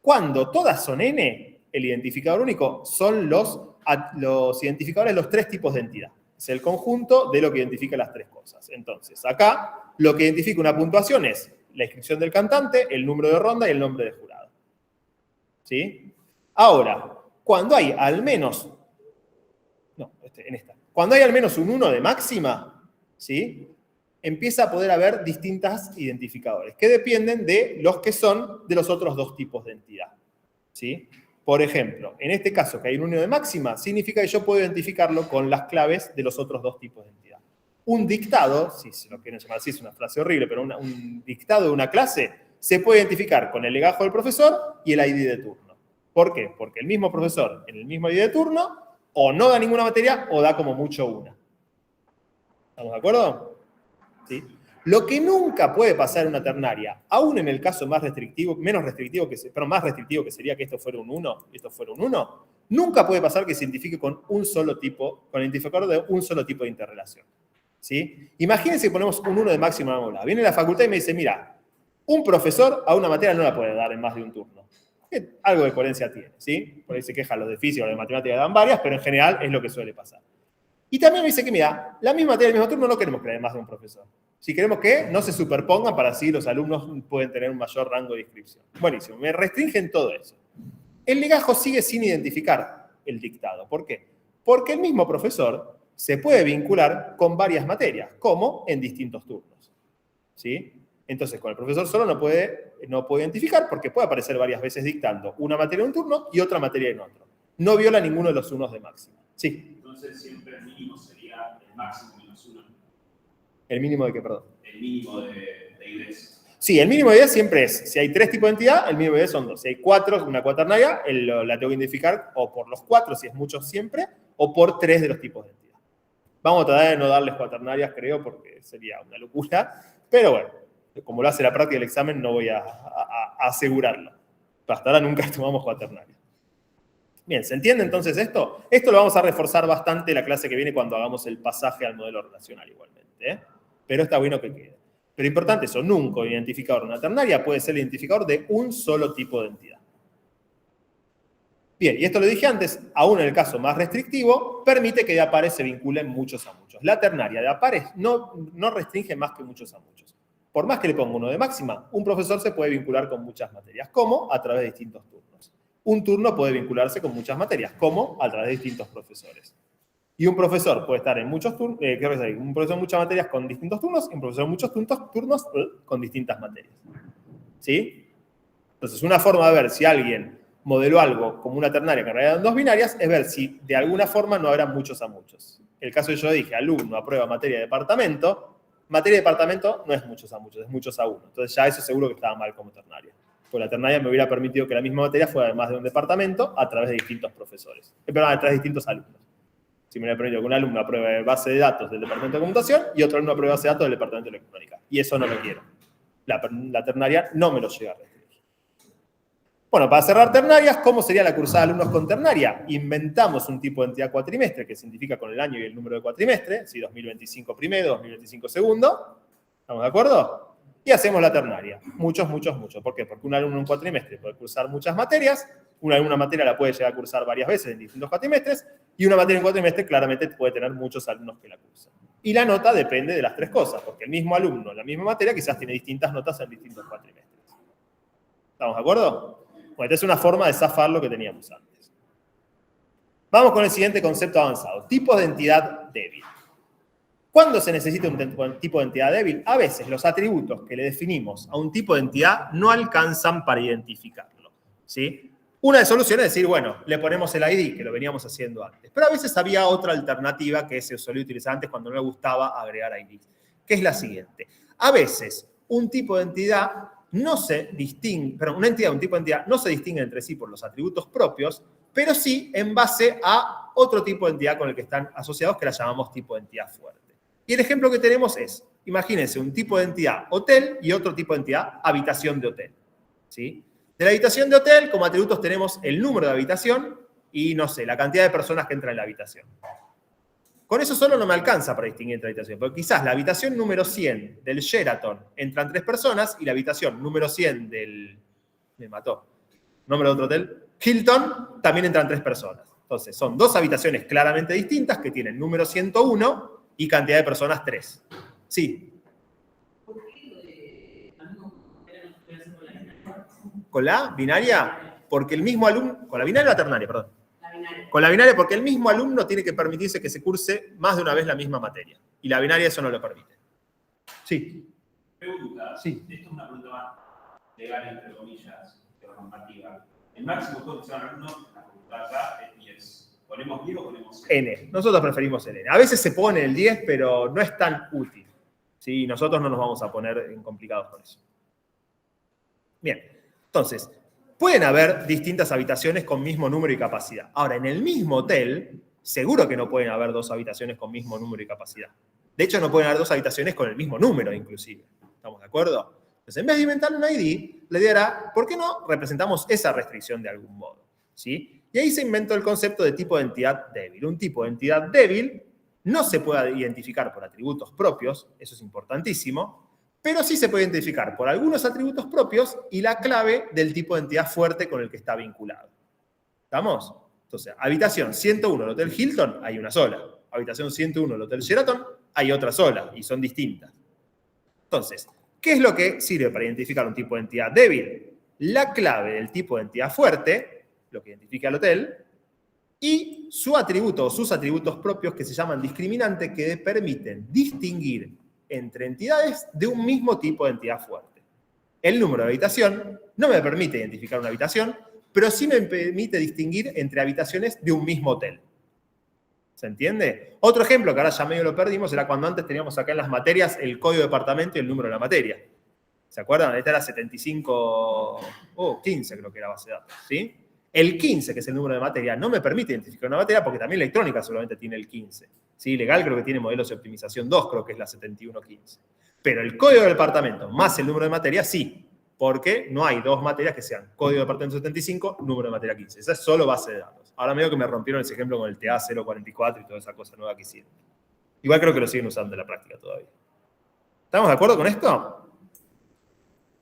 Cuando todas son n, el identificador único son los identificadores de los 3 tipos de entidad. Es el conjunto de lo que identifica las 3 cosas. Entonces, acá lo que identifica una puntuación es la inscripción del cantante, el número de ronda y el nombre de jurado. ¿Sí? Ahora, cuando hay al menos... No, en esta. Cuando hay al menos un 1 de máxima, ¿sí? Empieza a poder haber distintos identificadores que dependen de los que son de los otros 2 tipos de entidad. ¿Sí? Por ejemplo, en este caso que hay un 1 de máxima, significa que yo puedo identificarlo con las claves de los otros 2 tipos de entidad. Un dictado, si se lo quieren llamar así, es una frase horrible, pero un dictado de una clase se puede identificar con el legajo del profesor y el ID de turno. ¿Por qué? Porque el mismo profesor en el mismo ID de turno o no da ninguna materia o da como mucho una. ¿Estamos de acuerdo? ¿Sí? Lo que nunca puede pasar en una ternaria, aún en el caso más restrictivo, más restrictivo que sería que esto fuera un 1 y esto fuera un 1, nunca puede pasar que se identifique con un solo tipo, con el identificador de un solo tipo de interrelación. ¿Sí? Imagínense que ponemos un 1 de máxima mola. Viene la facultad y me dice, mira, un profesor a una materia no la puede dar en más de un turno. Algo de coherencia tiene, ¿sí? Por ahí se quejan los de física o de matemática dan varias, pero en general es lo que suele pasar. Y también me dice que, mira, la misma materia del mismo turno no queremos que haya más de un profesor. Si queremos que no se superpongan para así los alumnos pueden tener un mayor rango de inscripción. Buenísimo, me restringen todo eso. El legajo sigue sin identificar el dictado. ¿Por qué? Porque el mismo profesor se puede vincular con varias materias, como en distintos turnos. ¿Sí? Entonces, con el profesor solo no puede identificar porque puede aparecer varias veces dictando una materia en un turno y otra materia en otro. No viola ninguno de los 1 de máxima. Sí. Entonces siempre el mínimo sería el máximo menos 1. ¿El mínimo de qué, perdón? El mínimo de IDs. Sí, el mínimo de IDs siempre es, si hay 3 tipos de entidad, el mínimo de IDs son 2. Si hay 4, una cuaternaria, la tengo que identificar o por los 4, si es mucho siempre, o por 3 de los tipos de entidad. Vamos a tratar de no darles cuaternarias, creo, porque sería una locura, pero bueno. Como lo hace la práctica del examen, no voy a asegurarlo. Hasta ahora nunca tomamos cuaternaria. Bien, ¿se entiende entonces esto? Esto lo vamos a reforzar bastante la clase que viene cuando hagamos el pasaje al modelo relacional igualmente. ¿Eh? Pero está bueno que quede. Pero importante eso, nunca un identificador de una ternaria puede ser el identificador de un solo tipo de entidad. Bien, y esto lo dije antes, aún en el caso más restrictivo, permite que de a pares se vinculen muchos a muchos. La ternaria de a pares no restringe más que muchos a muchos. Por más que le ponga 1 de máxima, un profesor se puede vincular con muchas materias. ¿Cómo? A través de distintos turnos. Un turno puede vincularse con muchas materias. ¿Cómo? A través de distintos profesores. Y un profesor puede estar en muchos turnos, un profesor en muchas materias con distintos turnos y un profesor en muchos turnos con distintas materias. ¿Sí? Entonces, una forma de ver si alguien modeló algo como una ternaria que en realidad eran dos binarias es ver si de alguna forma no habrá muchos a muchos. El caso que yo dije, alumno aprueba materia de departamento no es muchos a muchos, es muchos a uno. Entonces ya eso seguro que estaba mal como ternaria. Pues la ternaria me hubiera permitido que la misma materia fuera además de un departamento a través de distintos profesores. Perdón, a través de distintos alumnos. Si me hubiera permitido que un alumno apruebe base de datos del departamento de computación y otro alumno apruebe base de datos del departamento de electrónica. Y eso no lo quiero. La ternaria no me lo llega a restringir. Bueno, para cerrar ternarias, ¿cómo sería la cursada de alumnos con ternaria? Inventamos un tipo de entidad cuatrimestre que se identifica con el año y el número de cuatrimestre, si 2025 primero, 2025 segundo. ¿Estamos de acuerdo? Y hacemos la ternaria. Muchos. ¿Por qué? Porque un alumno en un cuatrimestre puede cursar muchas materias, una materia la puede llegar a cursar varias veces en distintos cuatrimestres, y una materia en cuatrimestre claramente puede tener muchos alumnos que la cursan. Y la nota depende de las tres cosas, porque el mismo alumno en la misma materia quizás tiene distintas notas en distintos cuatrimestres. ¿Estamos de acuerdo? Bueno, esta es una forma de zafar lo que teníamos antes. Vamos con el siguiente concepto avanzado. Tipos de entidad débil. ¿Cuándo se necesita un tipo de entidad débil? A veces los atributos que le definimos a un tipo de entidad no alcanzan para identificarlo. ¿Sí? Una de soluciones es decir, bueno, le ponemos el ID, que lo veníamos haciendo antes. Pero a veces había otra alternativa que se solía utilizar antes cuando no le gustaba agregar ID, que es la siguiente. A veces un tipo de entidad no se distingue, un tipo de entidad no se distingue entre sí por los atributos propios, pero sí en base a otro tipo de entidad con el que están asociados, que la llamamos tipo de entidad fuerte. Y el ejemplo que tenemos es, imagínense un tipo de entidad hotel y otro tipo de entidad habitación de hotel. ¿Sí? De la habitación de hotel, como atributos tenemos el número de habitación y, no sé, la cantidad de personas que entran en la habitación. Con eso solo no me alcanza para distinguir entre habitaciones, porque quizás la habitación número 100 del Sheraton entran 3 personas y la habitación número 100 del... Me mató. ¿Nombre de otro hotel? Hilton, también entran 3 personas. Entonces, son 2 habitaciones claramente distintas que tienen número 101 y cantidad de personas 3. Sí. ¿Con la binaria? Porque el mismo alumno... ¿Con la binaria o la ternaria? Perdón. Con la binaria, porque el mismo alumno tiene que permitirse que se curse más de una vez la misma materia. Y la binaria eso no lo permite. Sí. Pregunta. Sí. Esto es una pregunta más legal, entre comillas, pero normativa. El máximo que se van a alumnos en la facultad acá es 10. ¿Ponemos 10 o ponemos N. Nosotros preferimos el N. A veces se pone el 10, pero no es tan útil. ¿Sí? Nosotros no nos vamos a poner en complicados con eso. Bien. Entonces, pueden haber distintas habitaciones con mismo número y capacidad. Ahora, en el mismo hotel, seguro que no pueden haber 2 habitaciones con mismo número y capacidad. De hecho, no pueden haber 2 habitaciones con el mismo número, inclusive. ¿Estamos de acuerdo? Entonces, en vez de inventar un ID, la idea era, ¿por qué no representamos esa restricción de algún modo? ¿Sí? Y ahí se inventó el concepto de tipo de entidad débil. Un tipo de entidad débil no se puede identificar por atributos propios, eso es importantísimo, pero sí se puede identificar por algunos atributos propios y la clave del tipo de entidad fuerte con el que está vinculado. ¿Estamos? Entonces, habitación 101 del Hotel Hilton, hay una sola. Habitación 101 del Hotel Sheraton, hay otra sola, y son distintas. Entonces, ¿qué es lo que sirve para identificar un tipo de entidad débil? La clave del tipo de entidad fuerte, lo que identifica al hotel, y su atributo o sus atributos propios que se llaman discriminantes, que permiten distinguir entre entidades de un mismo tipo de entidad fuerte. El número de habitación no me permite identificar una habitación, pero sí me permite distinguir entre habitaciones de un mismo hotel. ¿Se entiende? Otro ejemplo, que ahora ya medio lo perdimos, era cuando antes teníamos acá en las materias el código de departamento y el número de la materia. ¿Se acuerdan? Esta era 15 creo que era base de datos, ¿sí? El 15, que es el número de materia, no me permite identificar una materia porque también electrónica solamente tiene el 15. ¿Sí? Legal creo que tiene modelos de optimización 2, creo que es la 7115. Pero el código de departamento más el número de materia, sí. Porque no hay 2 materias que sean código de departamento 75, número de materia 15. Esa es solo base de datos. Ahora medio que me rompieron ese ejemplo con el TA 044 y toda esa cosa nueva que hicieron. Igual creo que lo siguen usando en la práctica todavía. ¿Estamos de acuerdo con esto?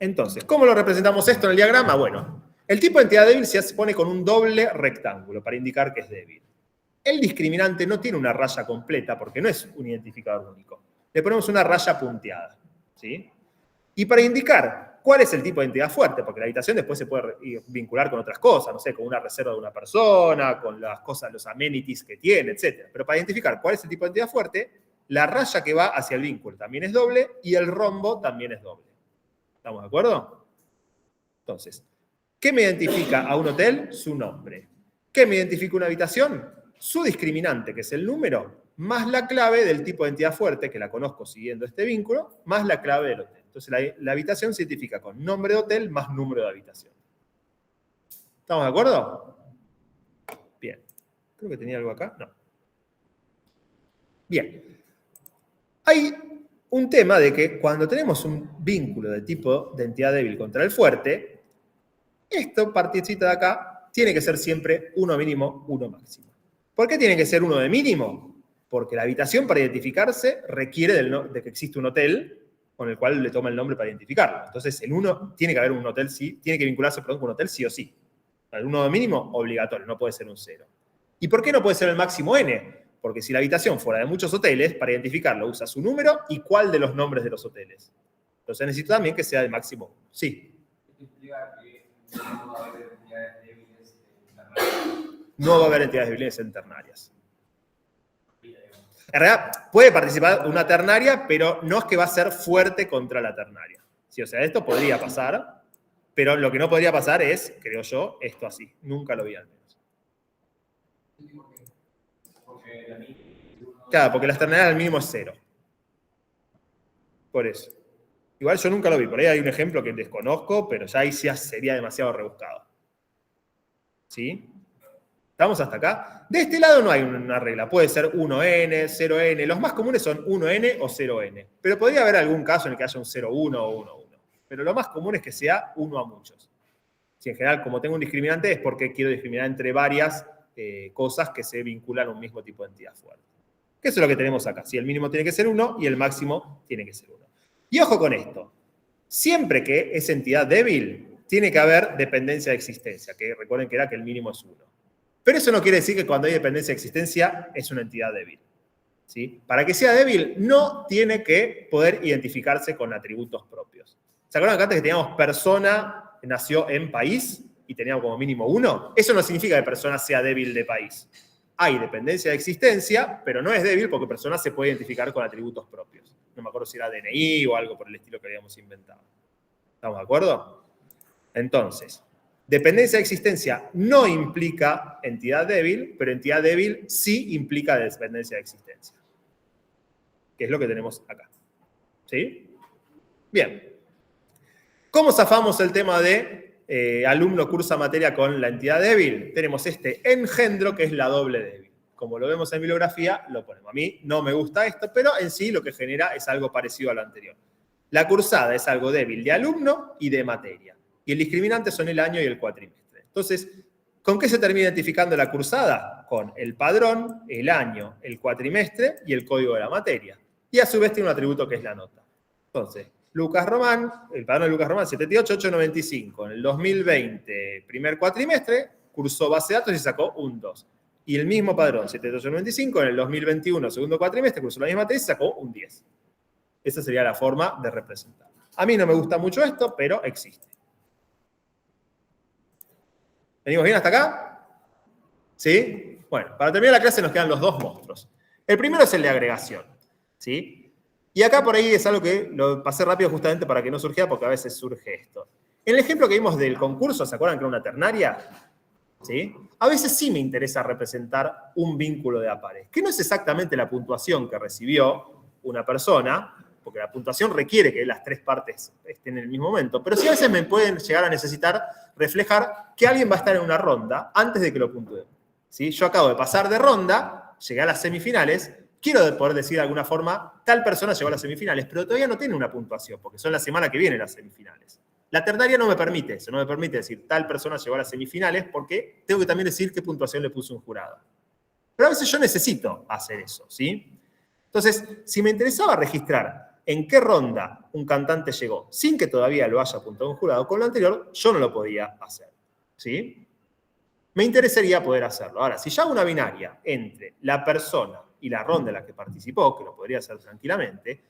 Entonces, ¿cómo lo representamos esto en el diagrama? Bueno, el tipo de entidad débil se pone con un doble rectángulo para indicar que es débil. El discriminante no tiene una raya completa porque no es un identificador único. Le ponemos una raya punteada. ¿Sí? Y para indicar ¿Cuál es el tipo de entidad fuerte? Porque la habitación después se puede vincular con otras cosas, no sé, con una reserva de una persona, con las cosas, los amenities que tiene, etc. Pero para identificar cuál es el tipo de entidad fuerte, la raya que va hacia el vínculo también es doble y el rombo también es doble. ¿Estamos de acuerdo? Entonces, ¿qué me identifica a un hotel? Su nombre. ¿Qué me identifica una habitación? Su discriminante, que es el número, más la clave del tipo de entidad fuerte, que la conozco siguiendo este vínculo, más la clave del hotel. Entonces, la habitación se identifica con nombre de hotel más número de habitación. ¿Estamos de acuerdo? Bien. Creo que tenía algo acá. No. Bien. Hay un tema de que cuando tenemos un vínculo de tipo de entidad débil contra el fuerte, esto, partecita de acá, tiene que ser siempre 1 mínimo, 1 máximo. ¿Por qué tiene que ser 1 de mínimo? Porque la habitación para identificarse requiere de que existe un hotel con el cual le toma el nombre para identificarlo. Entonces, el 1 tiene que haber un hotel, sí, tiene que vincularse con un hotel sí o sí. El 1 de mínimo, obligatorio, no puede ser un 0. ¿Y por qué no puede ser el máximo n? Porque si la habitación fuera de muchos hoteles, para identificarlo usa su número y cuál de los nombres de los hoteles. Entonces necesito también que sea de máximo 1. Sí. ¿Esto implica que no va a haber entidades débiles ternarias? No va a haber entidades débiles en ternarias. En realidad, puede participar una ternaria, pero no es que va a ser fuerte contra la ternaria. Sí, o sea, esto podría pasar, pero lo que no podría pasar es, creo yo, esto así. Nunca lo vi al menos. Claro, porque las ternarias al mínimo es 0. Por eso. Igual yo nunca lo vi. Por ahí hay un ejemplo que desconozco, pero ya ahí sí sería demasiado rebuscado. ¿Sí? ¿Estamos hasta acá? De este lado no hay una regla. Puede ser 1n, 0n. Los más comunes son 1n o 0n. Pero podría haber algún caso en el que haya un 0,1 o 1,1. Pero lo más común es que sea 1 a muchos. Si en general, como tengo un discriminante, es porque quiero discriminar entre varias cosas que se vinculan a un mismo tipo de entidad fuerte. Que eso es lo que tenemos acá. Si el mínimo tiene que ser 1 y el máximo tiene que ser 1. Y ojo con esto. Siempre que es entidad débil, tiene que haber dependencia de existencia, que recuerden que era que el mínimo es 1. Pero eso no quiere decir que cuando hay dependencia de existencia es una entidad débil. ¿Sí? Para que sea débil, no tiene que poder identificarse con atributos propios. ¿Se acuerdan que antes que teníamos persona que nació en país y teníamos como mínimo 1? Eso no significa que persona sea débil de país. Hay dependencia de existencia, pero no es débil porque persona se puede identificar con atributos propios. No me acuerdo si era DNI o algo por el estilo que habíamos inventado. ¿Estamos de acuerdo? Entonces, dependencia de existencia no implica entidad débil, pero entidad débil sí implica dependencia de existencia. Que es lo que tenemos acá. ¿Sí? Bien. ¿Cómo zafamos el tema de alumno cursa materia con la entidad débil? Tenemos este engendro que es la doble débil. Como lo vemos en bibliografía, lo ponemos. A mí no me gusta esto, pero en sí lo que genera es algo parecido a lo anterior. La cursada es algo débil de alumno y de materia. Y el discriminante son el año y el cuatrimestre. Entonces, ¿con qué se termina identificando la cursada? Con el padrón, el año, el cuatrimestre y el código de la materia. Y a su vez tiene un atributo que es la nota. Entonces, Lucas Román, el padrón de Lucas Román, 78895. En el 2020, primer cuatrimestre, cursó base de datos y sacó un 2. Y el mismo padrón, 78895, en el 2021, segundo cuatrimestre, cursó la misma materia y sacó un 10. Esa sería la forma de representar. A mí no me gusta mucho esto, pero existe. ¿Venimos bien hasta acá? ¿Sí? Bueno, para terminar la clase nos quedan los dos monstruos. El primero es el de agregación. ¿Sí? Y acá por ahí es algo que lo pasé rápido justamente para que no surgiera, porque a veces surge esto. En el ejemplo que vimos del concurso, ¿se acuerdan que era una ternaria? ¿Sí? A veces sí me interesa representar un vínculo de a pares, que no es exactamente la puntuación que recibió una persona, porque la puntuación requiere que las tres partes estén en el mismo momento, pero sí a veces me pueden llegar a necesitar reflejar que alguien va a estar en una ronda antes de que lo puntúe. ¿Sí? Yo acabo de pasar de ronda, llegué a las semifinales, quiero poder decir de alguna forma, tal persona llegó a las semifinales, pero todavía no tiene una puntuación, porque son la semana que viene las semifinales. La ternaria no me permite eso, no me permite decir tal persona llegó a las semifinales, porque tengo que también decir qué puntuación le puso un jurado. Pero a veces yo necesito hacer eso, ¿sí? Entonces, si me interesaba registrar en qué ronda un cantante llegó, sin que todavía lo haya apuntado un jurado, con lo anterior yo no lo podía hacer, ¿sí? Me interesaría poder hacerlo. Ahora, si yo hago una binaria entre la persona y la ronda en la que participó, que lo podría hacer tranquilamente,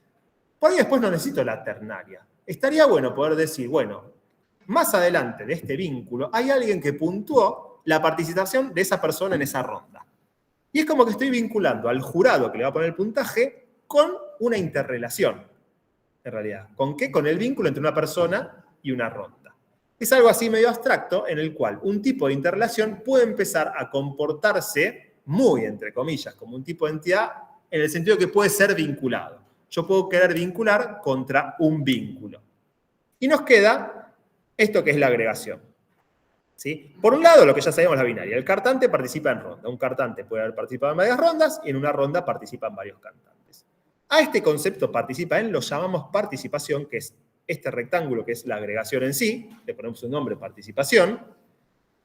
por ahí después no necesito la ternaria. estaría bueno poder decir, bueno, más adelante de este vínculo hay alguien que puntuó la participación de esa persona en esa ronda. Y es como que estoy vinculando al jurado que le va a poner el puntaje con una interrelación, en realidad. ¿Con qué? Con el vínculo entre una persona y una ronda. Es algo así medio abstracto en el cual un tipo de interrelación puede empezar a comportarse muy, entre comillas, como un tipo de entidad en el sentido que puede ser vinculado. Yo puedo querer vincular contra un vínculo. Y nos queda esto que es la agregación. ¿Sí? Por un lado, lo que ya sabemos la binaria. El cartante participa en ronda. Un cartante puede haber participado en varias rondas y en una ronda participan varios cantantes. A este concepto participa en lo llamamos participación, que es este rectángulo que es la agregación en sí. Le ponemos un nombre, participación.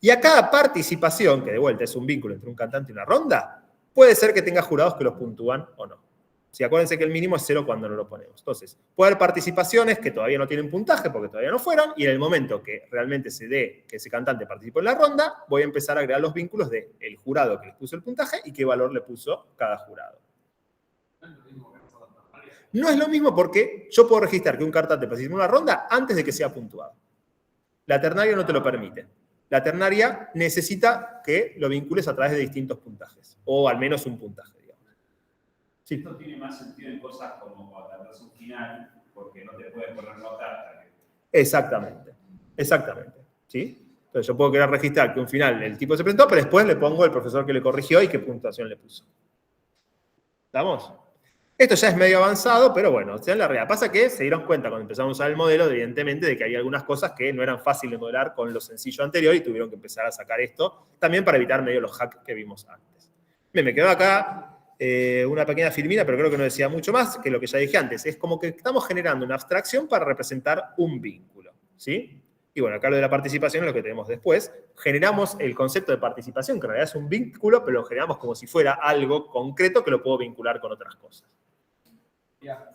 Y a cada participación, que de vuelta es un vínculo entre un cantante y una ronda, puede ser que tenga jurados que los puntúan o no. Sí, acuérdense que el mínimo es 0 cuando no lo ponemos. Entonces, puede haber participaciones que todavía no tienen puntaje porque todavía no fueron, y en el momento que realmente se dé que ese cantante participó en la ronda, voy a empezar a agregar los vínculos del jurado que les puso el puntaje y qué valor le puso cada jurado. No es lo mismo porque yo puedo registrar que un cantante participó en una ronda antes de que sea puntuado. La ternaria no te lo permite. La ternaria necesita que lo vincules a través de distintos puntajes, o al menos un puntaje. Sí. Esto tiene más sentido en cosas como cuando tratas un final, porque no te puedes poner nota hasta que... Exactamente, exactamente. ¿Sí? Entonces yo puedo querer registrar que un final el tipo se presentó, pero después le pongo el profesor que le corrigió y qué puntuación le puso. ¿Estamos? Esto ya es medio avanzado, pero bueno, en la realidad pasa que se dieron cuenta cuando empezamos a usar el modelo, evidentemente, de que había algunas cosas que no eran fáciles de modelar con lo sencillo anterior y tuvieron que empezar a sacar esto, también para evitar medio los hacks que vimos antes. Bien, me quedó acá una pequeña firmina, pero creo que no decía mucho más que lo que ya dije antes. Es como que estamos generando una abstracción para representar un vínculo, ¿sí? Y bueno, acá lo de la participación es lo que tenemos después. Generamos el concepto de participación, que en realidad es un vínculo, pero lo generamos como si fuera algo concreto que lo puedo vincular con otras cosas. Ya,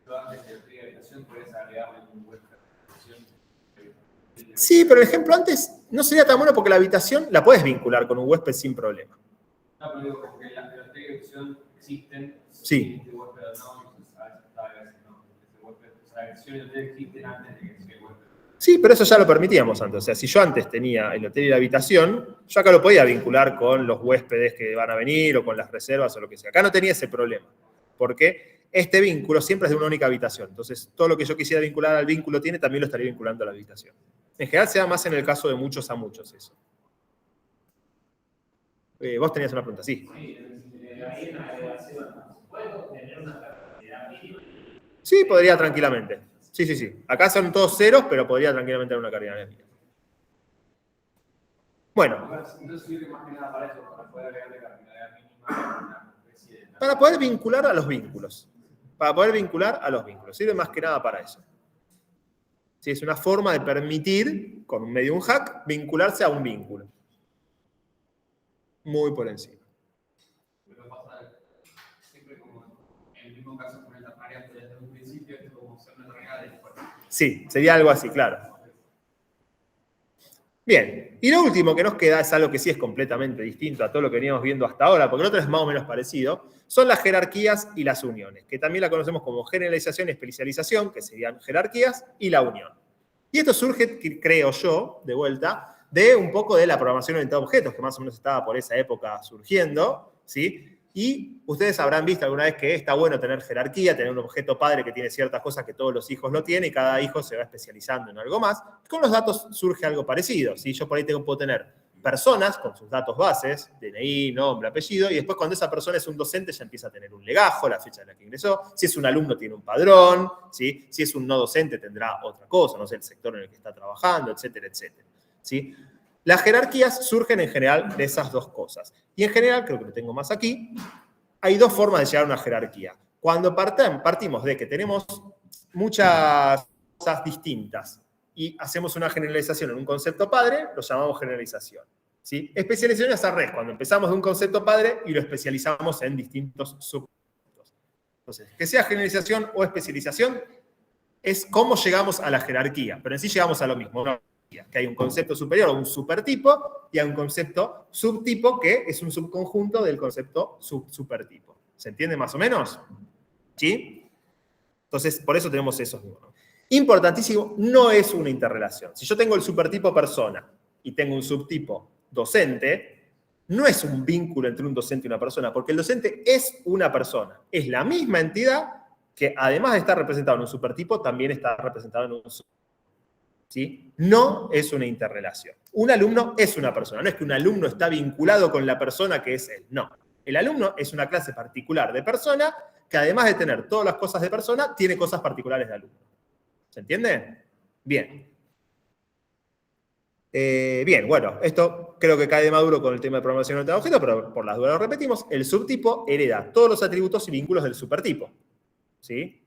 yo antes de la habitación puedes agregarle un huésped de habitación. Sí, pero el ejemplo antes no sería tan bueno porque la habitación la puedes vincular con un huésped sin problema. No, pero digo, porque las de habitación existen. Sí. Este huésped no, entonces a veces no. Ese huésped, esa habitación y el hotel existen antes de que sea el huésped. Sí, pero eso ya lo permitíamos antes. O sea, si yo antes tenía el hotel y la habitación, yo acá lo podía vincular con los huéspedes que van a venir o con las reservas o lo que sea. Acá no tenía ese problema. Porque este vínculo siempre es de una única habitación. Entonces, todo lo que yo quisiera vincular al vínculo tiene, también lo estaría vinculando a la habitación. En general se da más en el caso de muchos a muchos eso. Vos tenías una pregunta, sí. Ahí en la agregación, ¿puedo tener una cantidad mínima? Sí, podría tranquilamente. Sí, sí, sí. Acá son todos ceros, pero podría tranquilamente tener una cantidad mínima. Bueno. Entonces sirve más que nada para eso, para poder agregarle cantidad mínima. Para poder vincular a los vínculos. Para poder vincular a los vínculos. Sirve más que nada para eso. Sí, es una forma de permitir, con un medio un hack, vincularse a un vínculo. Muy por encima. Pero pasa siempre como en el mismo caso con la variante desde un principio, es como ser una regla de después. Sí, sería algo así, claro. Bien, y lo último que nos queda es algo que sí es completamente distinto a todo lo que veníamos viendo hasta ahora, porque el otro es más o menos parecido, son las jerarquías y las uniones, que también la conocemos como generalización y especialización, que serían jerarquías, y la unión. Y esto surge, creo yo, de vuelta, de un poco de la programación orientada a objetos, que más o menos estaba por esa época surgiendo, ¿sí? Y ustedes habrán visto alguna vez que está bueno tener jerarquía, tener un objeto padre que tiene ciertas cosas que todos los hijos lo tienen y cada hijo se va especializando en algo más. Con los datos surge algo parecido. ¿Sí? Yo por ahí puedo tener personas con sus datos bases, DNI, nombre, apellido, y después cuando esa persona es un docente ya empieza a tener un legajo, la fecha en la que ingresó. Si es un alumno tiene un padrón, ¿sí? Si es un no docente tendrá otra cosa, no sé, el sector en el que está trabajando, etcétera, etcétera. ¿Sí? Las jerarquías surgen en general de esas dos cosas. Y en general, creo que lo tengo más aquí, hay dos formas de llegar a una jerarquía. Cuando partimos de que tenemos muchas cosas distintas y hacemos una generalización en un concepto padre, lo llamamos generalización. ¿Sí? Especialización es al revés, cuando empezamos de un concepto padre y lo especializamos en distintos subconceptos. Entonces, que sea generalización o especialización es cómo llegamos a la jerarquía, pero en sí llegamos a lo mismo, ¿no? Que hay un concepto superior o un supertipo y hay un concepto subtipo que es un subconjunto del concepto supertipo. ¿Se entiende más o menos? ¿Sí? Entonces, por eso tenemos esos números. Importantísimo, no es una interrelación. Si yo tengo el supertipo persona y tengo un subtipo docente, no es un vínculo entre un docente y una persona, porque el docente es una persona. Es la misma entidad que, además de estar representado en un supertipo, también está representado en un subtipo. ¿Sí? No es una interrelación. Un alumno es una persona. No es que un alumno está vinculado con la persona que es él. No. El alumno es una clase particular de persona que, además de tener todas las cosas de persona, tiene cosas particulares de alumno. ¿Se entiende? Bien. Bien, bueno, esto creo que cae de maduro con el tema de programación orientada a objetos, pero por las dudas lo repetimos. El subtipo hereda todos los atributos y vínculos del supertipo. ¿Sí?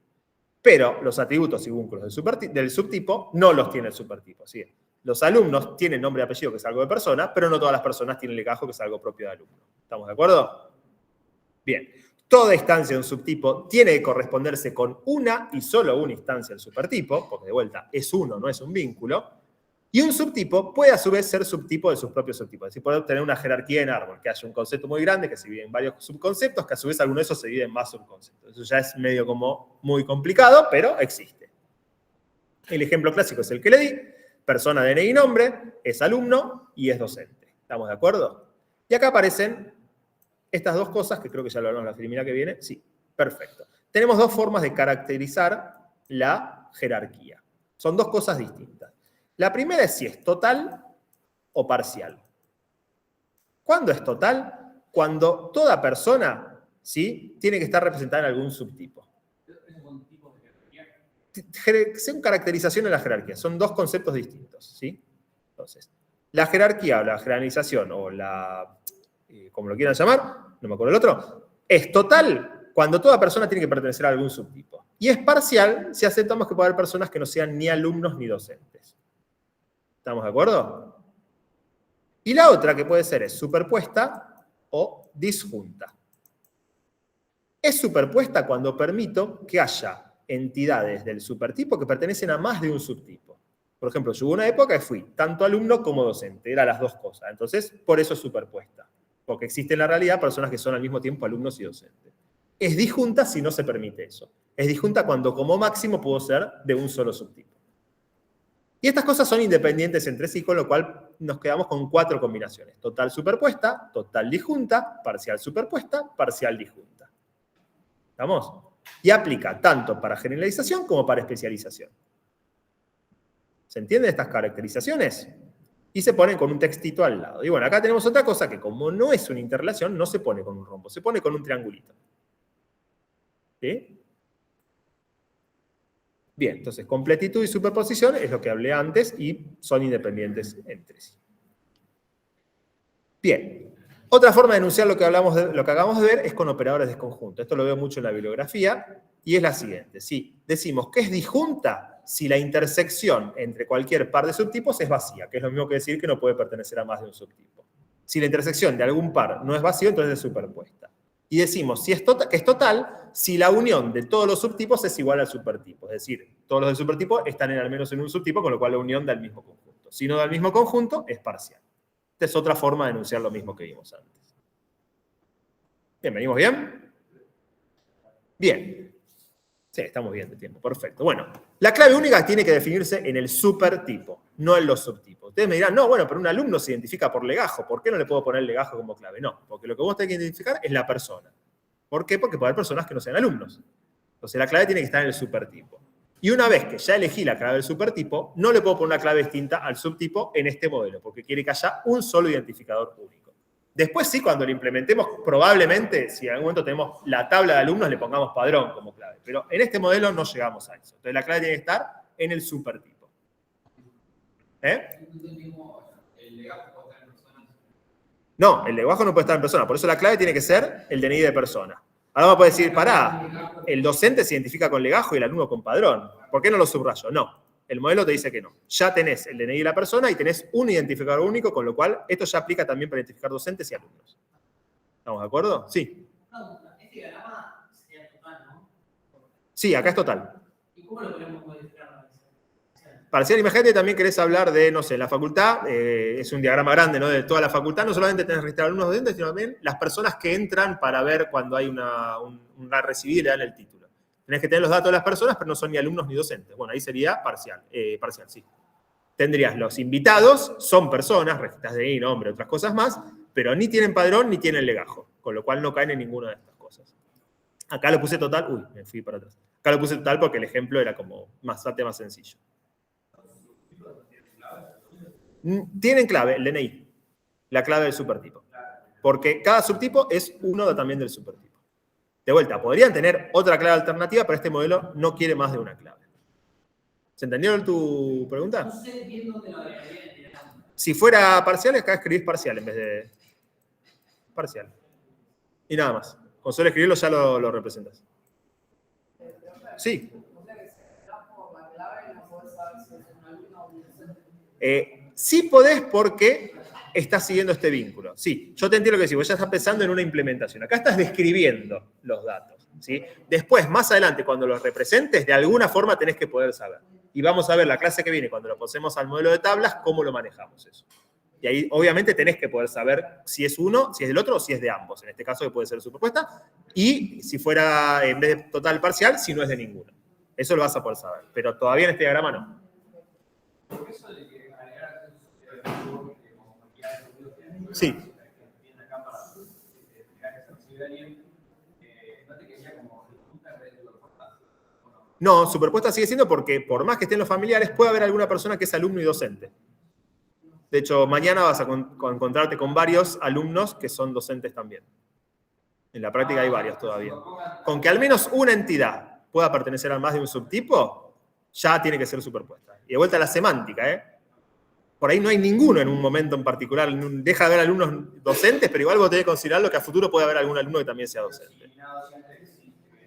Pero los atributos y vínculos del subtipo no los tiene el supertipo. ¿Sí? Los alumnos tienen nombre y apellido, que es algo de persona, pero no todas las personas tienen legajo, que es algo propio de alumno. ¿Estamos de acuerdo? Bien. Toda instancia de un subtipo tiene que corresponderse con una y solo una instancia del supertipo, porque de vuelta es uno, no es un vínculo. Y un subtipo puede a su vez ser subtipo de sus propios subtipos. Es decir, puede tener una jerarquía en árbol, que haya un concepto muy grande que se divide en varios subconceptos, que a su vez alguno de esos se divide en más subconceptos. Eso ya es medio como muy complicado, pero existe. El ejemplo clásico es el que le di. Persona, DNI y nombre, es alumno y es docente. ¿Estamos de acuerdo? Y acá aparecen estas dos cosas, que creo que ya lo hablamos en la filmina que viene. Sí, perfecto. Tenemos dos formas de caracterizar la jerarquía. Son dos cosas distintas. La primera es si es total o parcial. ¿Cuándo es total? Cuando toda persona, ¿sí?, tiene que estar representada en algún subtipo. Son caracterización de la jerarquía. Son dos conceptos distintos. ¿Sí? Entonces, la jerarquía o la generalización o la, como lo quieran llamar, no me acuerdo el otro, es total cuando toda persona tiene que pertenecer a algún subtipo. Y es parcial si aceptamos que puede haber personas que no sean ni alumnos ni docentes. ¿Estamos de acuerdo? Y la otra que puede ser es superpuesta o disjunta. Es superpuesta cuando permito que haya entidades del supertipo que pertenecen a más de un subtipo. Por ejemplo, yo hubo una época que fui tanto alumno como docente, eran las dos cosas. Entonces, por eso es superpuesta. Porque existen en la realidad personas que son al mismo tiempo alumnos y docentes. Es disjunta si no se permite eso. Es disjunta cuando como máximo puedo ser de un solo subtipo. Y estas cosas son independientes entre sí, con lo cual nos quedamos con 4 combinaciones. Total superpuesta, total disjunta, parcial superpuesta, parcial disjunta. ¿Estamos? Y aplica tanto para generalización como para especialización. ¿Se entienden estas caracterizaciones? Y se ponen con un textito al lado. Y bueno, acá tenemos otra cosa que como no es una interrelación, no se pone con un rombo, se pone con un triangulito. ¿Sí? Bien, entonces completitud y superposición es lo que hablé antes y son independientes entre sí. Bien, otra forma de enunciar lo que acabamos de ver es con operadores de conjunto. Esto lo veo mucho en la bibliografía y es la siguiente. Sí, decimos que es disjunta si la intersección entre cualquier par de subtipos es vacía, que es lo mismo que decir que no puede pertenecer a más de un subtipo. Si la intersección de algún par no es vacío, entonces es superpuesta. Y decimos que es total si la unión de todos los subtipos es igual al supertipo. Es decir, todos los del supertipo están al menos en un subtipo, con lo cual la unión da el mismo conjunto. Si no da el mismo conjunto, es parcial. Esta es otra forma de enunciar lo mismo que vimos antes. Bien, ¿venimos bien? Bien. Sí, estamos bien de tiempo, perfecto. Bueno, la clave única tiene que definirse en el supertipo, no en los subtipos. Ustedes me dirán, no, bueno, pero un alumno se identifica por legajo. ¿Por qué no le puedo poner legajo como clave? No, porque lo que vos tenés que identificar es la persona. ¿Por qué? Porque puede haber personas que no sean alumnos. Entonces la clave tiene que estar en el supertipo. Y una vez que ya elegí la clave del supertipo, no le puedo poner una clave distinta al subtipo en este modelo, porque quiere que haya un solo identificador único. Después sí, cuando lo implementemos, probablemente, si en algún momento tenemos la tabla de alumnos, le pongamos padrón como clave. Pero en este modelo no llegamos a eso. Entonces la clave tiene que estar en el supertipo. No, el lenguaje no puede estar en persona. Por eso la clave tiene que ser el DNI de persona. Ahora vamos a poder decir, pará, el docente se identifica con legajo y el alumno con padrón. ¿Por qué no lo subrayo? No. El modelo te dice que no. Ya tenés el DNI de la persona y tenés un identificador único, con lo cual esto ya aplica también para identificar docentes y alumnos. ¿Estamos de acuerdo? Sí. No, este diagrama sería total, ¿no? Sí, acá es total. ¿Y cómo lo podemos modificar? Parcial, imagínate, también querés hablar de, no sé, la facultad, es un diagrama grande, ¿no? De toda la facultad, no solamente tenés registrado alumnos docentes, sino también las personas que entran para ver cuando hay una recibida y le dan el título. Tenés que tener los datos de las personas, pero no son ni alumnos ni docentes. Bueno, ahí sería parcial, sí. Tendrías los invitados, son personas, registras DNI, nombre, otras cosas más, pero ni tienen padrón ni tienen legajo, con lo cual no caen en ninguna de estas cosas. Acá lo puse total, uy, me fui para atrás. Acá lo puse total porque el ejemplo era como bastante más sencillo. Tienen clave, el DNI, la clave del supertipo. Porque cada subtipo es uno también del supertipo. De vuelta, podrían tener otra clave alternativa, pero este modelo no quiere más de una clave. ¿Se entendió tu pregunta? No sé bien dónde lo agregaría. Si fuera parcial, acá escribís parcial en vez de parcial. Y nada más. Con solo escribirlo ya lo representas. Sí. Sí podés porque estás siguiendo este vínculo. Sí, yo te entiendo lo que decís. Vos ya estás pensando en una implementación. Acá estás describiendo los datos. ¿Sí? Después, más adelante, cuando los representes, de alguna forma tenés que poder saber. Y vamos a ver la clase que viene, cuando lo pasemos al modelo de tablas, cómo lo manejamos eso. Y ahí, obviamente, tenés que poder saber si es uno, si es del otro o si es de ambos. En este caso, que puede ser superpuesta. Y si fuera, en vez de total parcial, si no es de ninguno. Eso lo vas a poder saber. Pero todavía en este diagrama no. Sí. No, superpuesta sigue siendo porque por más que estén los familiares, puede haber alguna persona que es alumno y docente. De hecho, mañana vas a encontrarte con varios alumnos que son docentes también. En la práctica hay varios todavía. Con que al menos una entidad pueda pertenecer a más de un subtipo, ya tiene que ser superpuesta. Y de vuelta a la semántica, ¿eh? Por ahí no hay ninguno en un momento en particular. Deja de haber alumnos docentes, pero igual vos tenés que considerarlo que a futuro puede haber algún alumno que también sea docente.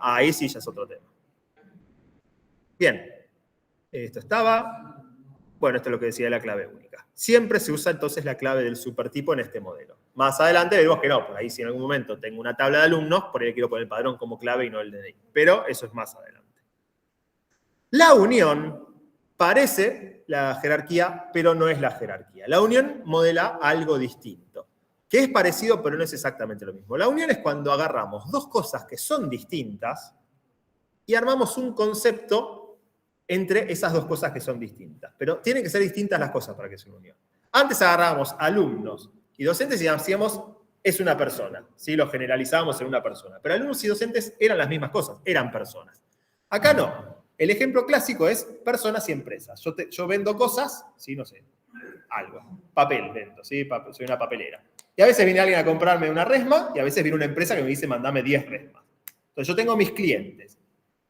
Ahí sí ya es otro tema. Bien, esto estaba. Bueno, esto es lo que decía la clave única. Siempre se usa entonces la clave del supertipo en este modelo. Más adelante vemos que no, por ahí si en algún momento tengo una tabla de alumnos, por ahí quiero poner el padrón como clave y no el DNI. Pero eso es más adelante. La unión parece la jerarquía, pero no es la jerarquía. La unión modela algo distinto, que es parecido, pero no es exactamente lo mismo. La unión es cuando agarramos dos cosas que son distintas y armamos un concepto entre esas dos cosas que son distintas. Pero tienen que ser distintas las cosas para que sea una unión. Antes agarrábamos alumnos y docentes y decíamos, es una persona. ¿Sí? Lo generalizábamos en una persona. Pero alumnos y docentes eran las mismas cosas, eran personas. Acá no. El ejemplo clásico es personas y empresas. Yo vendo cosas, ¿sí? No sé, algo. Papel vendo, ¿sí? Soy una papelera. Y a veces viene alguien a comprarme una resma y a veces viene una empresa que me dice, mandame 10 resmas. Entonces yo tengo mis clientes.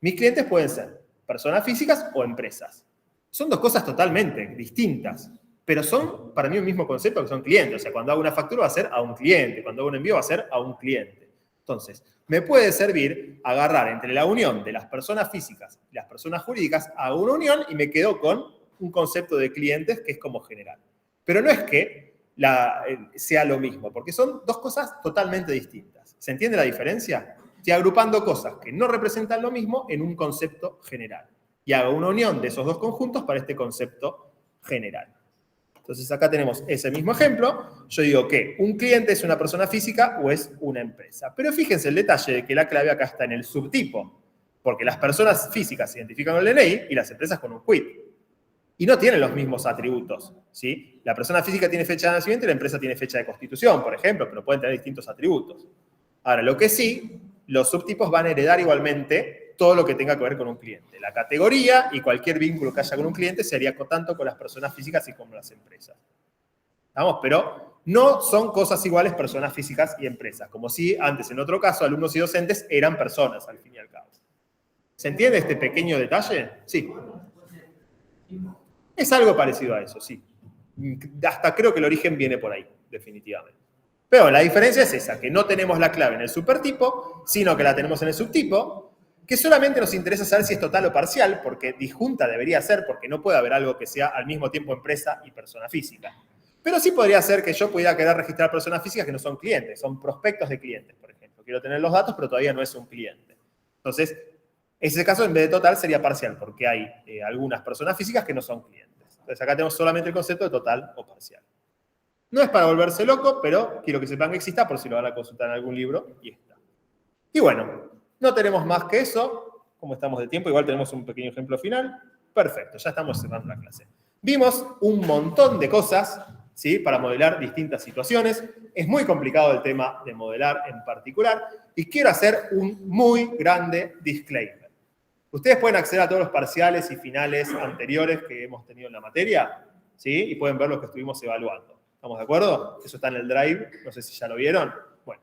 Mis clientes pueden ser personas físicas o empresas. Son dos cosas totalmente distintas, pero son para mí un mismo concepto que son clientes. O sea, cuando hago una factura va a ser a un cliente, cuando hago un envío va a ser a un cliente. Entonces, me puede servir agarrar entre la unión de las personas físicas y las personas jurídicas a una unión y me quedo con un concepto de clientes que es como general. Pero no es que sea lo mismo, porque son dos cosas totalmente distintas. ¿Se entiende la diferencia? Estoy agrupando cosas que no representan lo mismo en un concepto general. Y hago una unión de esos dos conjuntos para este concepto general. Entonces acá tenemos ese mismo ejemplo. Yo digo que un cliente es una persona física o es una empresa. Pero fíjense el detalle de que la clave acá está en el subtipo. Porque las personas físicas se identifican con el DNI y las empresas con un quit. Y no tienen los mismos atributos. ¿Sí? La persona física tiene fecha de nacimiento y la empresa tiene fecha de constitución, por ejemplo, pero pueden tener distintos atributos. Ahora, lo que sí, los subtipos van a heredar igualmente todo lo que tenga que ver con un cliente. La categoría y cualquier vínculo que haya con un cliente sería tanto con las personas físicas y con las empresas. ¿Vamos? Pero no son cosas iguales personas físicas y empresas, como si antes, en otro caso, alumnos y docentes eran personas, al fin y al cabo. ¿Se entiende este pequeño detalle? Sí. Es algo parecido a eso, sí. Hasta creo que el origen viene por ahí, definitivamente. Pero la diferencia es esa, que no tenemos la clave en el supertipo, sino que la tenemos en el subtipo, que solamente nos interesa saber si es total o parcial, porque disjunta debería ser, porque no puede haber algo que sea al mismo tiempo empresa y persona física. Pero sí podría ser que yo pudiera querer registrar personas físicas que no son clientes, son prospectos de clientes, por ejemplo. Quiero tener los datos, pero todavía no es un cliente. Entonces, en ese caso, en vez de total, sería parcial, porque hay algunas personas físicas que no son clientes. Entonces, acá tenemos solamente el concepto de total o parcial. No es para volverse loco, pero quiero que sepan que exista por si lo van a consultar en algún libro, y está. Y bueno, no tenemos más que eso. ¿Cómo estamos de tiempo? Igual tenemos un pequeño ejemplo final. Perfecto, ya estamos cerrando la clase. Vimos un montón de cosas, ¿sí? Para modelar distintas situaciones. Es muy complicado el tema de modelar en particular. Y quiero hacer un muy grande disclaimer. Ustedes pueden acceder a todos los parciales y finales anteriores que hemos tenido en la materia, ¿sí? Y pueden ver los que estuvimos evaluando. ¿Estamos de acuerdo? Eso está en el Drive, no sé si ya lo vieron. Bueno,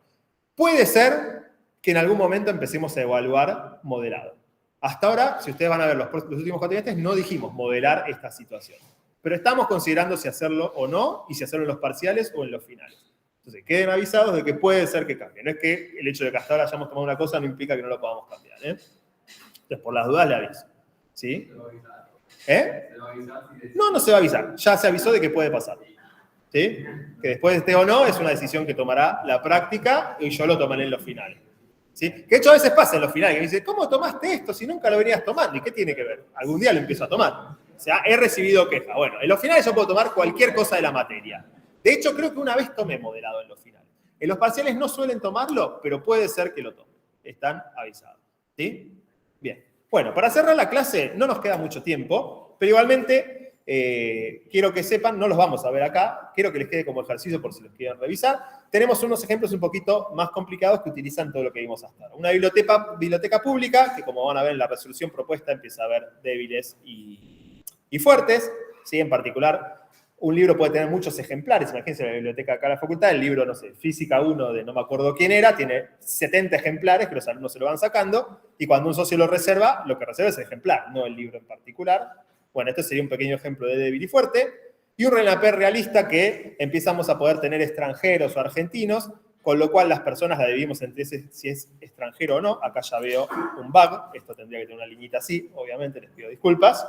puede ser que en algún momento empecemos a evaluar modelado. Hasta ahora, si ustedes van a ver los últimos cuatrimestres, no dijimos modelar esta situación. Pero estamos considerando si hacerlo o no, y si hacerlo en los parciales o en los finales. Entonces, queden avisados de que puede ser que cambie. No es que el hecho de que hasta ahora hayamos tomado una cosa no implica que no lo podamos cambiar, ¿eh? Entonces, por las dudas le aviso. ¿Sí? ¿Eh? No, no se va a avisar. Ya se avisó de que puede pasar. ¿Sí? Que después esté o no es una decisión que tomará la práctica y yo lo tomaré en los finales. ¿Sí? Que de hecho a veces pasa en los finales, que me dice, ¿cómo tomaste esto si nunca lo venías tomando? ¿Y qué tiene que ver? Algún día lo empiezo a tomar. O sea, he recibido queja. Bueno, en los finales yo puedo tomar cualquier cosa de la materia. De hecho, creo que una vez tomé modelado en los finales. En los parciales no suelen tomarlo, pero puede ser que lo tomen. Están avisados. ¿Sí? Bien. Bueno, para cerrar la clase no nos queda mucho tiempo, pero igualmente quiero que sepan, no los vamos a ver acá, quiero que les quede como ejercicio por si los quieren revisar. Tenemos unos ejemplos un poquito más complicados que utilizan todo lo que vimos hasta ahora. Una biblioteca pública, que como van a ver en la resolución propuesta, empieza a ver débiles y fuertes, ¿sí? En particular, un libro puede tener muchos ejemplares. Imagínense la biblioteca acá en la facultad, el libro, no sé, Física 1 de no me acuerdo quién era, tiene 70 ejemplares que los alumnos se lo van sacando, y cuando un socio lo reserva, lo que reserva es el ejemplar, no el libro en particular. Bueno, este sería un pequeño ejemplo de débil y fuerte. Y un RENAPE realista que empezamos a poder tener extranjeros o argentinos, con lo cual las personas la dividimos entre si es extranjero o no. Acá ya veo un bug, esto tendría que tener una liñita así, obviamente, les pido disculpas.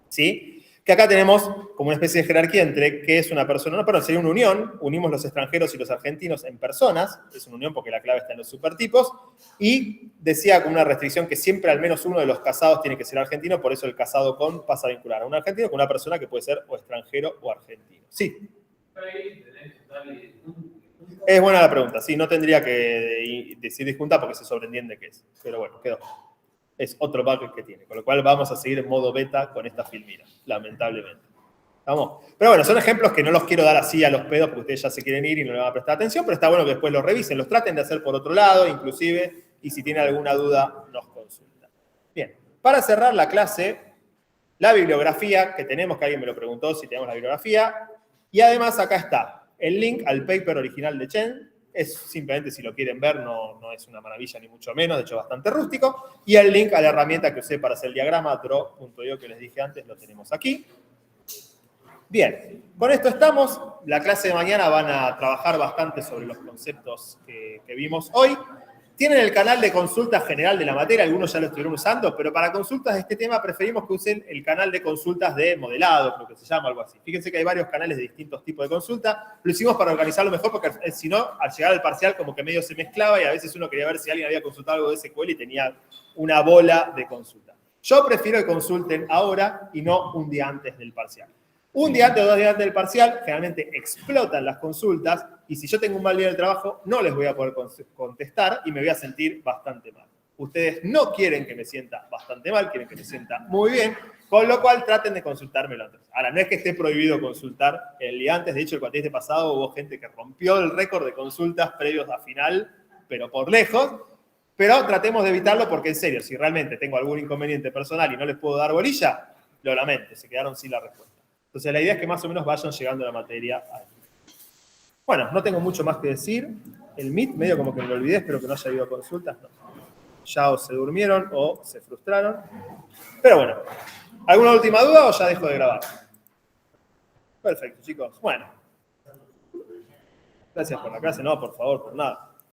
¿Sí? Que acá tenemos como una especie de jerarquía entre qué es una persona, no, perdón, sería una unión, unimos los extranjeros y los argentinos en personas, es una unión porque la clave está en los supertipos, y decía con una restricción que siempre al menos uno de los casados tiene que ser argentino, por eso el casado con pasa a vincular a un argentino con una persona que puede ser o extranjero o argentino. Sí. Es buena la pregunta, sí, no tendría que decir disjunta porque se sobreentiende qué es, pero bueno, quedó. Es otro bug que tiene, con lo cual vamos a seguir en modo beta con esta Filmina, lamentablemente. ¿Vamos? Pero bueno, son ejemplos que no los quiero dar así a los pedos porque ustedes ya se quieren ir y no le van a prestar atención, pero está bueno que después los revisen, los traten de hacer por otro lado, inclusive, y si tienen alguna duda, nos consultan. Bien, para cerrar la clase, la bibliografía que tenemos, que alguien me lo preguntó si tenemos la bibliografía, y además acá está el link al paper original de Chen. Es simplemente, si lo quieren ver, no es una maravilla ni mucho menos, de hecho bastante rústico. Y el link a la herramienta que usé para hacer el diagrama, draw.io, que les dije antes, lo tenemos aquí. Bien, con esto estamos. La clase de mañana van a trabajar bastante sobre los conceptos que vimos hoy. Tienen el canal de consulta general de la materia, algunos ya lo estuvieron usando, pero para consultas de este tema preferimos que usen el canal de consultas de modelado, lo que se llama, algo así. Fíjense que hay varios canales de distintos tipos de consulta. Lo hicimos para organizarlo mejor porque si no, al llegar al parcial como que medio se mezclaba y a veces uno quería ver si alguien había consultado algo de SQL y tenía una bola de consulta. Yo prefiero que consulten ahora y no un día antes del parcial. Un día antes o 2 días antes del parcial, generalmente explotan las consultas y si yo tengo un mal día del trabajo, no les voy a poder contestar y me voy a sentir bastante mal. Ustedes no quieren que me sienta bastante mal, quieren que me sienta muy bien, con lo cual traten de consultármelo antes. Ahora, no es que esté prohibido consultar el día antes, de hecho el cuatrimestre pasado hubo gente que rompió el récord de consultas previos a final, pero por lejos, pero tratemos de evitarlo porque en serio, si realmente tengo algún inconveniente personal y no les puedo dar bolilla, lo lamento, se quedaron sin la respuesta. Entonces la idea es que más o menos vayan llegando a la materia ahí. Bueno, no tengo mucho más que decir. El Meet, medio como que me lo olvidé, espero que no haya habido a consultas. No. Ya o se durmieron o se frustraron. Pero bueno, ¿alguna última duda o ya dejo de grabar? Perfecto, chicos. Bueno. Gracias por la clase, no, por favor, por nada.